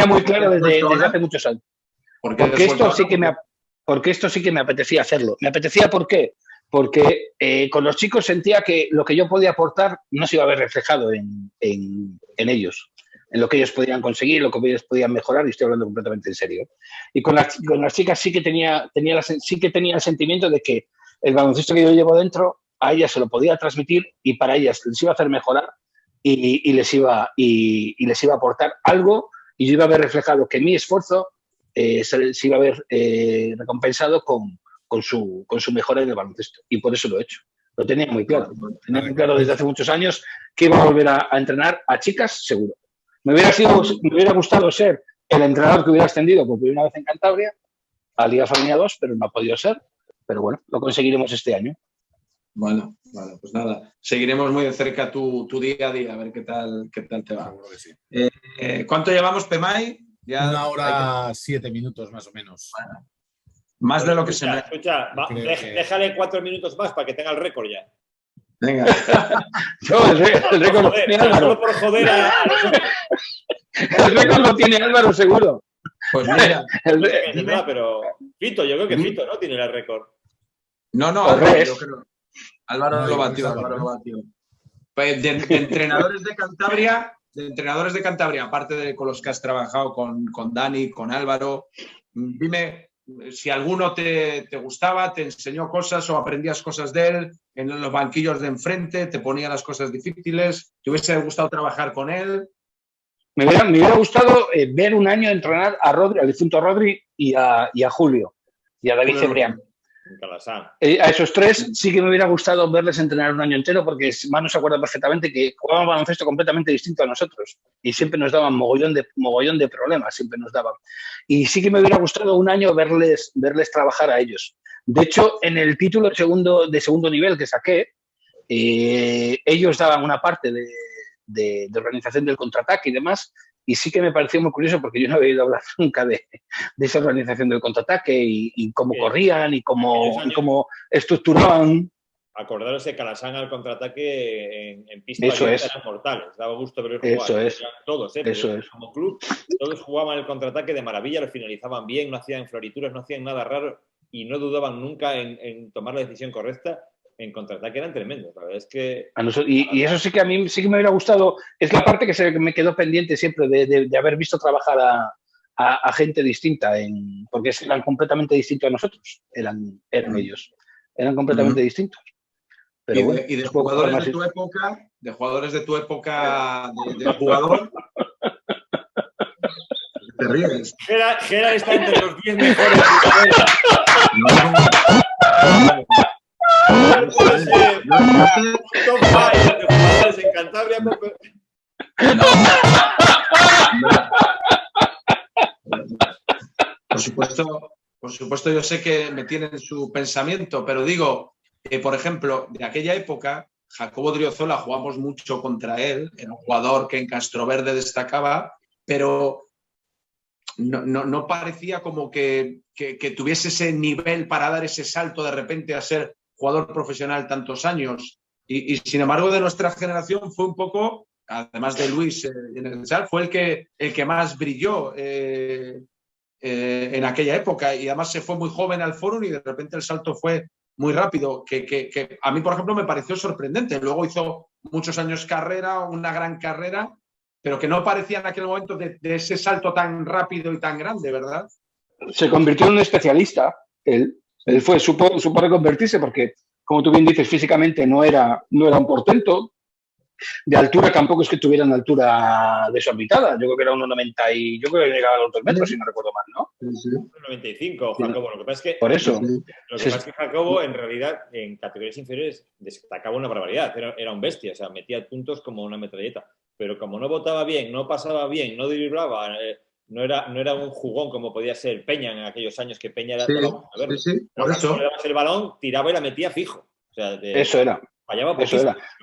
muy claro desde hace muchos años. Porque esto sí que me apetecía hacerlo. Me apetecía, ¿por qué? Porque con los chicos sentía que lo que yo podía aportar no se iba a ver reflejado en ellos, en lo que ellos podían conseguir, lo que ellos podían mejorar, y estoy hablando completamente en serio. Y con las chicas sí que tenía el sentimiento de que el baloncesto que yo llevo dentro a ellas se lo podía transmitir y para ellas les iba a hacer mejorar y les iba a aportar algo, y yo iba a ver reflejado que mi esfuerzo se iba a ver recompensado con su mejora en el baloncesto, y por eso lo he hecho. Lo tenía muy claro. Tenía muy claro desde hace muchos años que iba a volver a entrenar a chicas, seguro. Me hubiera gustado ser el entrenador que hubiera ascendido por primera vez en Cantabria a Liga Femenina 2, pero no ha podido ser. Pero bueno, lo conseguiremos este año. Bueno, vale, pues nada. Seguiremos muy de cerca tu día a día, a ver qué tal te va. Seguro que sí. ¿Cuánto llevamos, Pemay? Ya 1 hora 7 minutos más o menos. Bueno, más de lo que se me... Escucha, déjale 4 minutos más para que tenga el récord ya. Venga. No, el récord lo tiene Álvaro. Por joder el récord lo tiene Álvaro, seguro. Pues mira. Pero Fito, yo creo que Fito, ¿no? Tiene el récord. No, Álvaro, yo creo. Álvaro lo batió. Pues de entrenadores de Cantabria, aparte de con los que has trabajado con Dani, con Álvaro, dime si alguno te gustaba, te enseñó cosas o aprendías cosas de él en los banquillos de enfrente, te ponía las cosas difíciles, te hubiese gustado trabajar con él. Me hubiera gustado ver un año entrenar a Rodri, al difunto Rodri y a Julio y a David Cebrián. A esos 3 sí que me hubiera gustado verles entrenar un año entero, porque Manu se acuerda perfectamente que jugaban baloncesto completamente distinto a nosotros y siempre nos daban mogollón de problemas, siempre nos daban. Y sí que me hubiera gustado un año verles trabajar a ellos. De hecho, en el título de segundo nivel que saqué, ellos daban una parte de organización del contraataque y demás, y sí que me pareció muy curioso porque yo no había oído hablar nunca de esa organización del contraataque y cómo corrían y cómo estructuraban. Acordaros de Calasán al contraataque en pista Eso abierta es. eran mortales, daba gusto ver jugar. Eso es. Todos, Eso es. Como club, todos jugaban el contraataque de maravilla, lo finalizaban bien, no hacían florituras, no hacían nada raro y no dudaban nunca en tomar la decisión correcta. En contraataque eran tremendos, la verdad es que... Y eso sí que a mí sí que me hubiera gustado, es la parte que me quedó pendiente siempre de haber visto trabajar a gente distinta, porque eran completamente distintos a nosotros, eran ellos, eran completamente distintos. Pero bueno, y de jugadores de tu época, de jugador, te ríes. Gerard está entre los 10 mejores jugadores. Top 5 de jugadores en Cantabria, Pope. Por supuesto, yo sé que me tienen su pensamiento, pero digo, por ejemplo, de aquella época, Jacobo Driozola jugamos mucho contra él, era un jugador que en Castroverde destacaba, pero no parecía como que tuviese ese nivel para dar ese salto de repente a ser jugador profesional tantos años. Y sin embargo, de nuestra generación fue un poco, además de Luis fue el que más brilló en aquella época, y además se fue muy joven al Fórum y de repente el salto fue muy rápido, que a mí, por ejemplo, me pareció sorprendente. Luego hizo muchos años carrera, una gran carrera, pero que no parecía en aquel momento de ese salto tan rápido y tan grande, ¿verdad? Se convirtió en un especialista, él supo reconvertirse porque, como tú bien dices, físicamente no era un portento. De altura tampoco es que tuviera una altura desorbitada. Yo creo que era 1,90 y yo creo que llegaba a los 2 metros, si no recuerdo mal, ¿no? 1,95, Jacobo. Lo que pasa es que, por eso. Lo que pasa es que Jacobo, en realidad, en categorías inferiores, destacaba una barbaridad. Era un bestia, o sea, metía puntos como una metralleta. Pero como no botaba bien, no pasaba bien, no driblaba, no era un jugón como podía ser Peña en aquellos años, que Peña era... Por eso. Le dabas el balón, tiraba y la metía fijo. O sea, eso era. Fallaba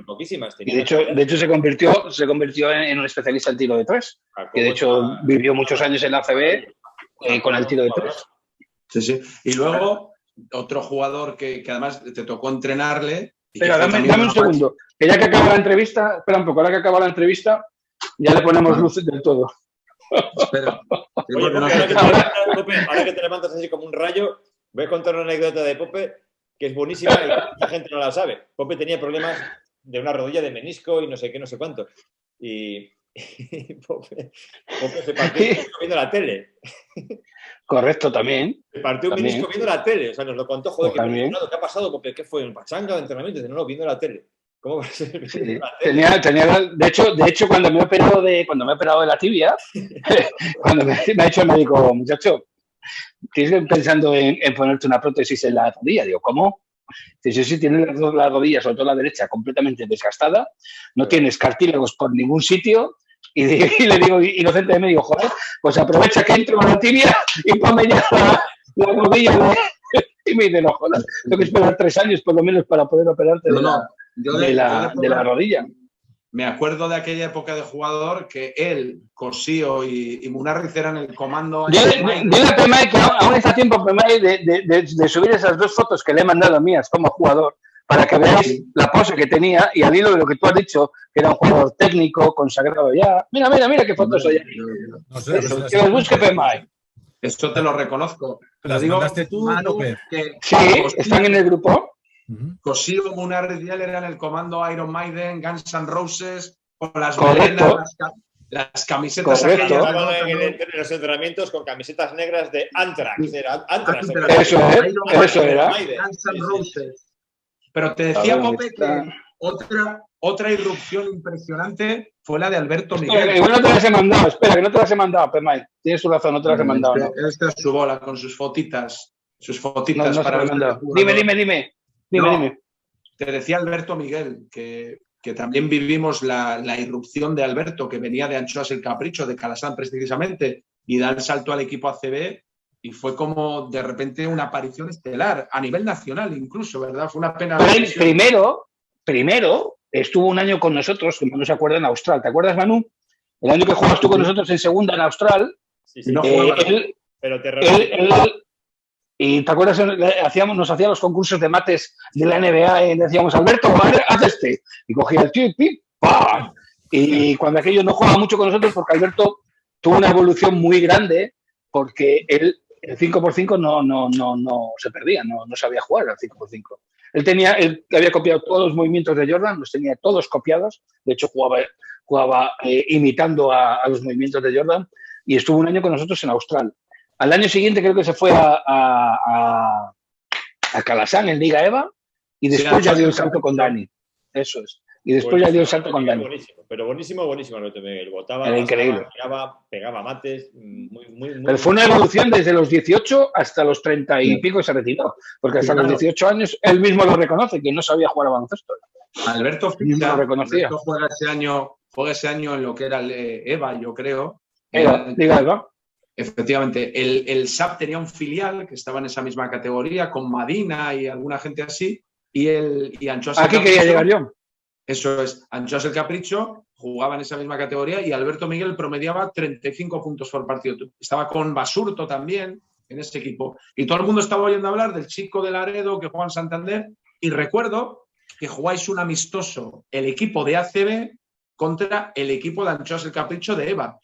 poquísimas. De hecho se convirtió en un especialista en tiro de 3. Que de hecho vivió muchos años en la ACB con el tiro de 3. Sí. Y luego, otro jugador que además te tocó entrenarle... Espera, dame un segundo. Que ya que acaba la entrevista, espera un poco, ahora que acaba la entrevista, ya le ponemos luces del todo. Espera. Oye, ahora que te levantas así como un rayo, voy a contar una anécdota de Pope que es buenísima y la gente no la sabe. Pope tenía problemas de una rodilla de menisco y no sé qué, no sé cuánto. Y Pope se partió un menisco viendo la tele. Correcto, también. Se partió un menisco viendo la tele. O sea, nos lo contó, joder, ¿qué ha pasado, Pope? ¿Qué fue? ¿En pachanga de entrenamiento? Dice, no, viendo la tele. ¿Cómo va a ser? Sí. De hecho, cuando me he operado de la tibia, cuando me ha dicho el médico, muchacho, ¿tienes pensando en ponerte una prótesis en la rodilla? Digo, ¿cómo? Dice, si tienes la rodilla, sobre todo la derecha, completamente desgastada, no tienes cartílagos por ningún sitio, y le digo, inocentemente me digo, joder, pues aprovecha que entro a la tibia y ponme ya la rodilla. Y me dice, no, joder, tengo que esperar 3 años por lo menos para poder operarte de la rodilla. Me acuerdo de aquella época de jugador que él, Cosío y Munarriz eran el comando. Dile a Pemay que aún está tiempo, Pemay, de subir esas 2 fotos que le he mandado mías como jugador para que veáis la pose que tenía y al hilo de lo que tú has dicho, que era un jugador técnico, consagrado ya. Mira qué fotos hay aquí. No sé, que los busque Pemay. Esto te lo reconozco. ¿Las mandaste tú, Manu, sí, están en el grupo. Cosío, Munarriz y él eran el comando Iron Maiden, Guns N' Roses, con las melenas, las camisetas aquellas. Estaban en los entrenamientos con camisetas negras de Anthrax. Eso era. Guns N' Roses. Pero te decía, Pope, que otra irrupción impresionante fue la de Alberto Miguel. Igual no te las he mandado, espera, que no te las he mandado, Pemay. Tienes tu razón, no te las he mandado. Esta es su bola con sus fotitas. No para mandado. Dime. Te decía Alberto Miguel que también vivimos la irrupción de Alberto, que venía de Anchoas el Capricho, de Calasán precisamente, y da el salto al equipo ACB, y fue como de repente una aparición estelar, a nivel nacional incluso, ¿verdad? Fue una pena. Primero estuvo un año con nosotros, que no se acuerda, en Austral. ¿Te acuerdas, Manu? El año que juegas tú con nosotros en segunda en Austral, no pero te y te acuerdas, nos hacía los concursos de mates de la NBA y decíamos, Alberto, haz este. Y cogía el chip, pip, ¡pah! Y cuando aquello no jugaba mucho con nosotros, porque Alberto tuvo una evolución muy grande, porque él, el 5x5 no se perdía, no sabía jugar al 5x5. Él había copiado todos los movimientos de Jordan, los tenía todos copiados, de hecho jugaba imitando a los movimientos de Jordan, y estuvo un año con nosotros en Austral. Al año siguiente creo que se fue a Calasanz en Liga EVA y después ya dio el salto con Dani. Eso es. Y después ya dio el salto con Dani. Buenísimo, pero buenísimo Alberto Miguel. Botaba, era increíble. Pegaba mates. Muy, pero fue una evolución desde los 18 hasta los 30 y pico y se retiró. Porque hasta los 18 años él mismo lo reconoce, que no sabía jugar a baloncesto. Alberto Ficha, lo reconocía. Alberto juega ese año en lo que era el EVA, yo creo. Liga EVA. Efectivamente, el SAP tenía un filial que estaba en esa misma categoría, con Madina y alguna gente así, y Anchoas Aquí quería llegar yo. Eso es, Anchoas el Capricho jugaba en esa misma categoría y Alberto Miguel promediaba 35 puntos por partido. Estaba con Basurto también en ese equipo. Y todo el mundo estaba oyendo hablar del chico de Laredo que juega en Santander, y recuerdo que jugáis un amistoso, el equipo de ACB contra el equipo de Anchoas el Capricho de EVA.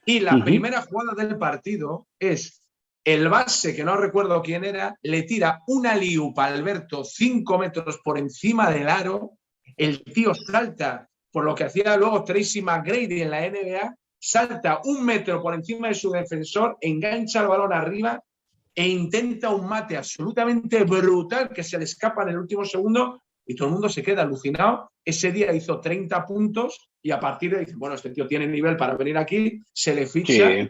Y la primera jugada del partido es el base, que no recuerdo quién era, le tira una liupa a Alberto 5 metros por encima del aro. El tío salta, por lo que hacía luego Tracy McGrady en la NBA, salta 1 metro por encima de su defensor, engancha el balón arriba e intenta un mate absolutamente brutal que se le escapa en el último segundo y todo el mundo se queda alucinado. Ese día hizo 30 puntos y a partir de ahí dice, bueno, este tío tiene nivel para venir aquí, se le ficha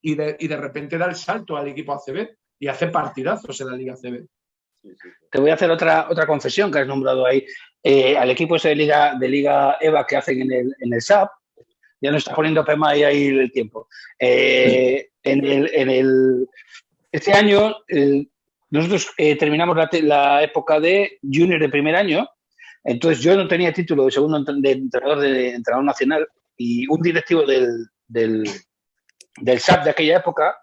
y de repente da el salto al equipo ACB y hace partidazos en la Liga ACB. Te voy a hacer otra confesión que has nombrado ahí. Al equipo ese de Liga EVA que hacen en el SAP, ya no está poniendo Pema ahí el tiempo. Este año nosotros terminamos la época de junior de primer año, entonces yo no tenía título de entrenador nacional, y un directivo del SAP de aquella época,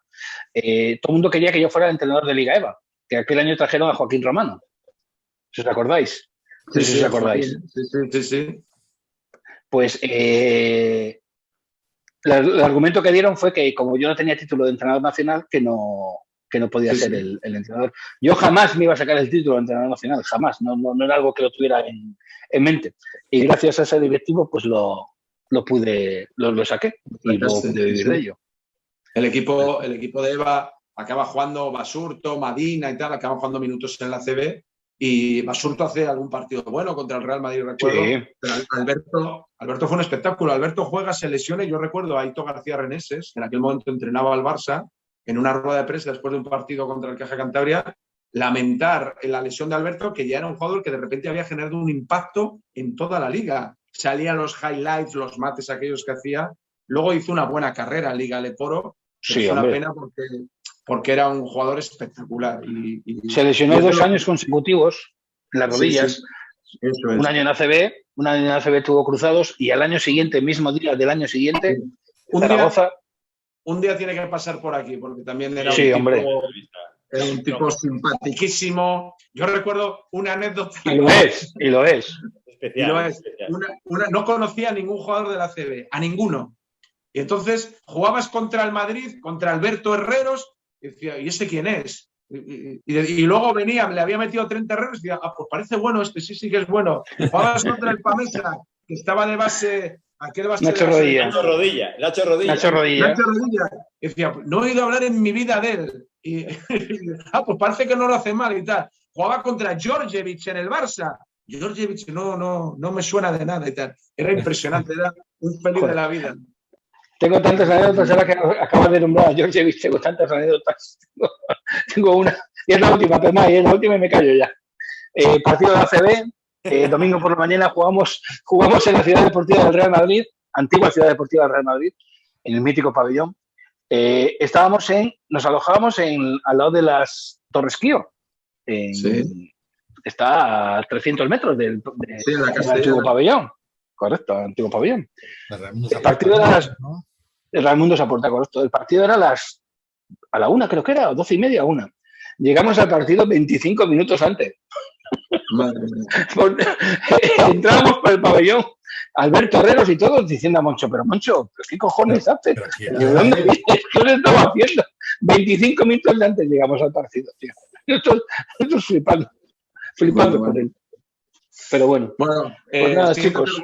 todo el mundo quería que yo fuera el entrenador de Liga EVA, que aquel año trajeron a Joaquín Romano. ¿Si os acordáis? Sí, sí. Pues el argumento que dieron fue que como yo no tenía título de entrenador nacional, que no podía ser el entrenador. Yo jamás me iba a sacar el título de entrenador nacional, jamás. No era algo que lo tuviera en mente. Y gracias a ese directivo, pues lo saqué y lo pude vivir de ello. El equipo de EVA acaba jugando Basurto, Madina y tal, acaba jugando minutos en la CB, y Basurto hace algún partido bueno contra el Real Madrid, recuerdo. Sí. Pero Alberto fue un espectáculo. Alberto juega, se lesiona, y yo recuerdo a Aito García Reneses, que en aquel momento entrenaba al Barça, en una rueda de prensa después de un partido contra el Caja Cantabria, lamentar la lesión de Alberto, que ya era un jugador que de repente había generado un impacto en toda la liga. Salían los highlights, los mates aquellos que hacía. Luego hizo una buena carrera en Liga Leporo. Sí, es una pena porque era un jugador espectacular. Se lesionó 2 años consecutivos en las rodillas. Sí. Eso es. Un año en ACB tuvo cruzados, y al año siguiente, mismo día del año siguiente, Zaragoza. Un día tiene que pasar por aquí, porque también era un tipo simpaticísimo. Yo recuerdo una anécdota. Y lo es. Especial. No conocía a ningún jugador de la CB, a ninguno. Y entonces jugabas contra el Madrid, contra Alberto Herreros, y decía, ¿y ese quién es? Y luego venía, le había metido 30 Herreros, y decía, pues parece bueno este, sí que es bueno. Jugabas contra el Pamesa, que estaba de base. Nacho Rodilla. Y decía, no he oído hablar en mi vida de él. Pues parece que no lo hace mal y tal. Jugaba contra Djordjevic en el Barça. Djordjevic no me suena de nada y tal. Era impresionante, era un feliz de la vida. Tengo tantas anécdotas, ahora que acabas de nombrar a Djordjevic, tengo tantas anécdotas. Tengo una, y es la última, Pema, y es la última y me callo ya. Partido de ACB. Domingo por la mañana jugamos en la Ciudad Deportiva del Real Madrid, antigua Ciudad Deportiva del Real Madrid, en el mítico pabellón. Nos alojábamos al lado de las Torres Kío. Está a 300 metros del antiguo pabellón. correcto, antiguo pabellón. El partido era el Raimundo Saporta, correcto. El partido era a la 1, creo que era, o 12:30, 1. Llegamos al partido 25 minutos antes. Madre mía. Entrábamos por el pabellón, Alberto Herreros y todos diciendo a Moncho, pero Moncho, ¿qué cojones haces? ¿Dónde vienes? ¿Qué os estaba haciendo? 25 minutos antes llegamos al partido, tío. Esto es flipando con él. Pero bueno. Bueno, pues nada, chicos.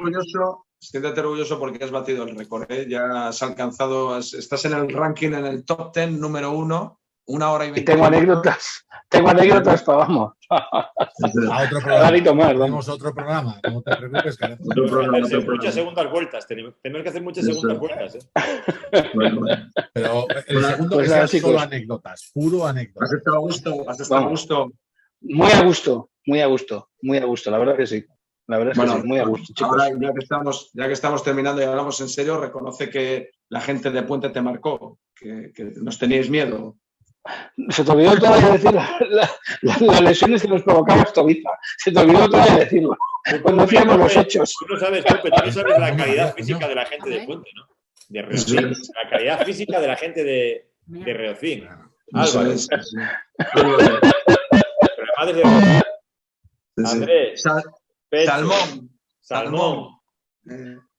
Siéntate orgulloso porque has batido el récord, ¿eh? Ya has alcanzado, estás en el ranking, en el top 10, número 1, 1 hora y 20 Tengo anécdotas para vamos. A otro programa. Tenemos otro programa. No te preocupes, que muchas segundas vueltas. Tenemos que hacer muchas segundas vueltas. Bueno. Pero el segundo pues que sea solo anécdotas, puro anécdotas. ¿Has estado a gusto? ¿Has estado a gusto? Muy a gusto, la verdad que sí. La verdad es que sí, muy a gusto, chicos. Ahora, ya que estamos terminando y hablamos en serio, reconoce que la gente de Puente te marcó, que nos teníais miedo. Se te olvidó todavía decir las lesiones que nos provocaba Stobiza. Se te olvidó todavía decirlo. Cuando hacíamos los hechos. Tú no sabes, Pepe, tú no sabes la calidad física de la gente de Puente, ¿no? De Reocín. La calidad física de la gente de Reocín. Álvaro. Pero además de Andrés.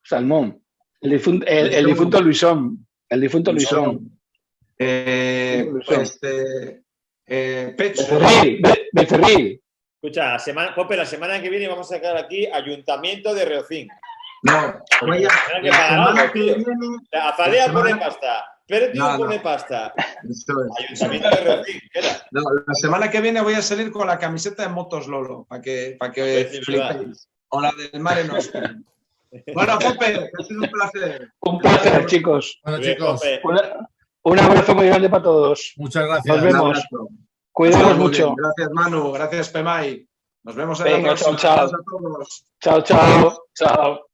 Salmón. El difunto Luisón. Becerril. Escucha, la semana que viene vamos a sacar aquí Ayuntamiento de Reocín. No, Azalea pone pasta. Perdió pone pasta. Ayuntamiento de Reocín, ¿qué era? No, la semana que viene voy a salir con la camiseta de Motos Lolo, para que flipéis. O la del Mare Nostrum. Bueno, Pope, ha sido un placer. Un placer, chicos. Bueno, chicos. Un abrazo muy grande para todos. Muchas gracias. Nos vemos. Cuidaos mucho. Gracias, Manu. Gracias, Pemay. Nos vemos en la próxima. Chao. Chao.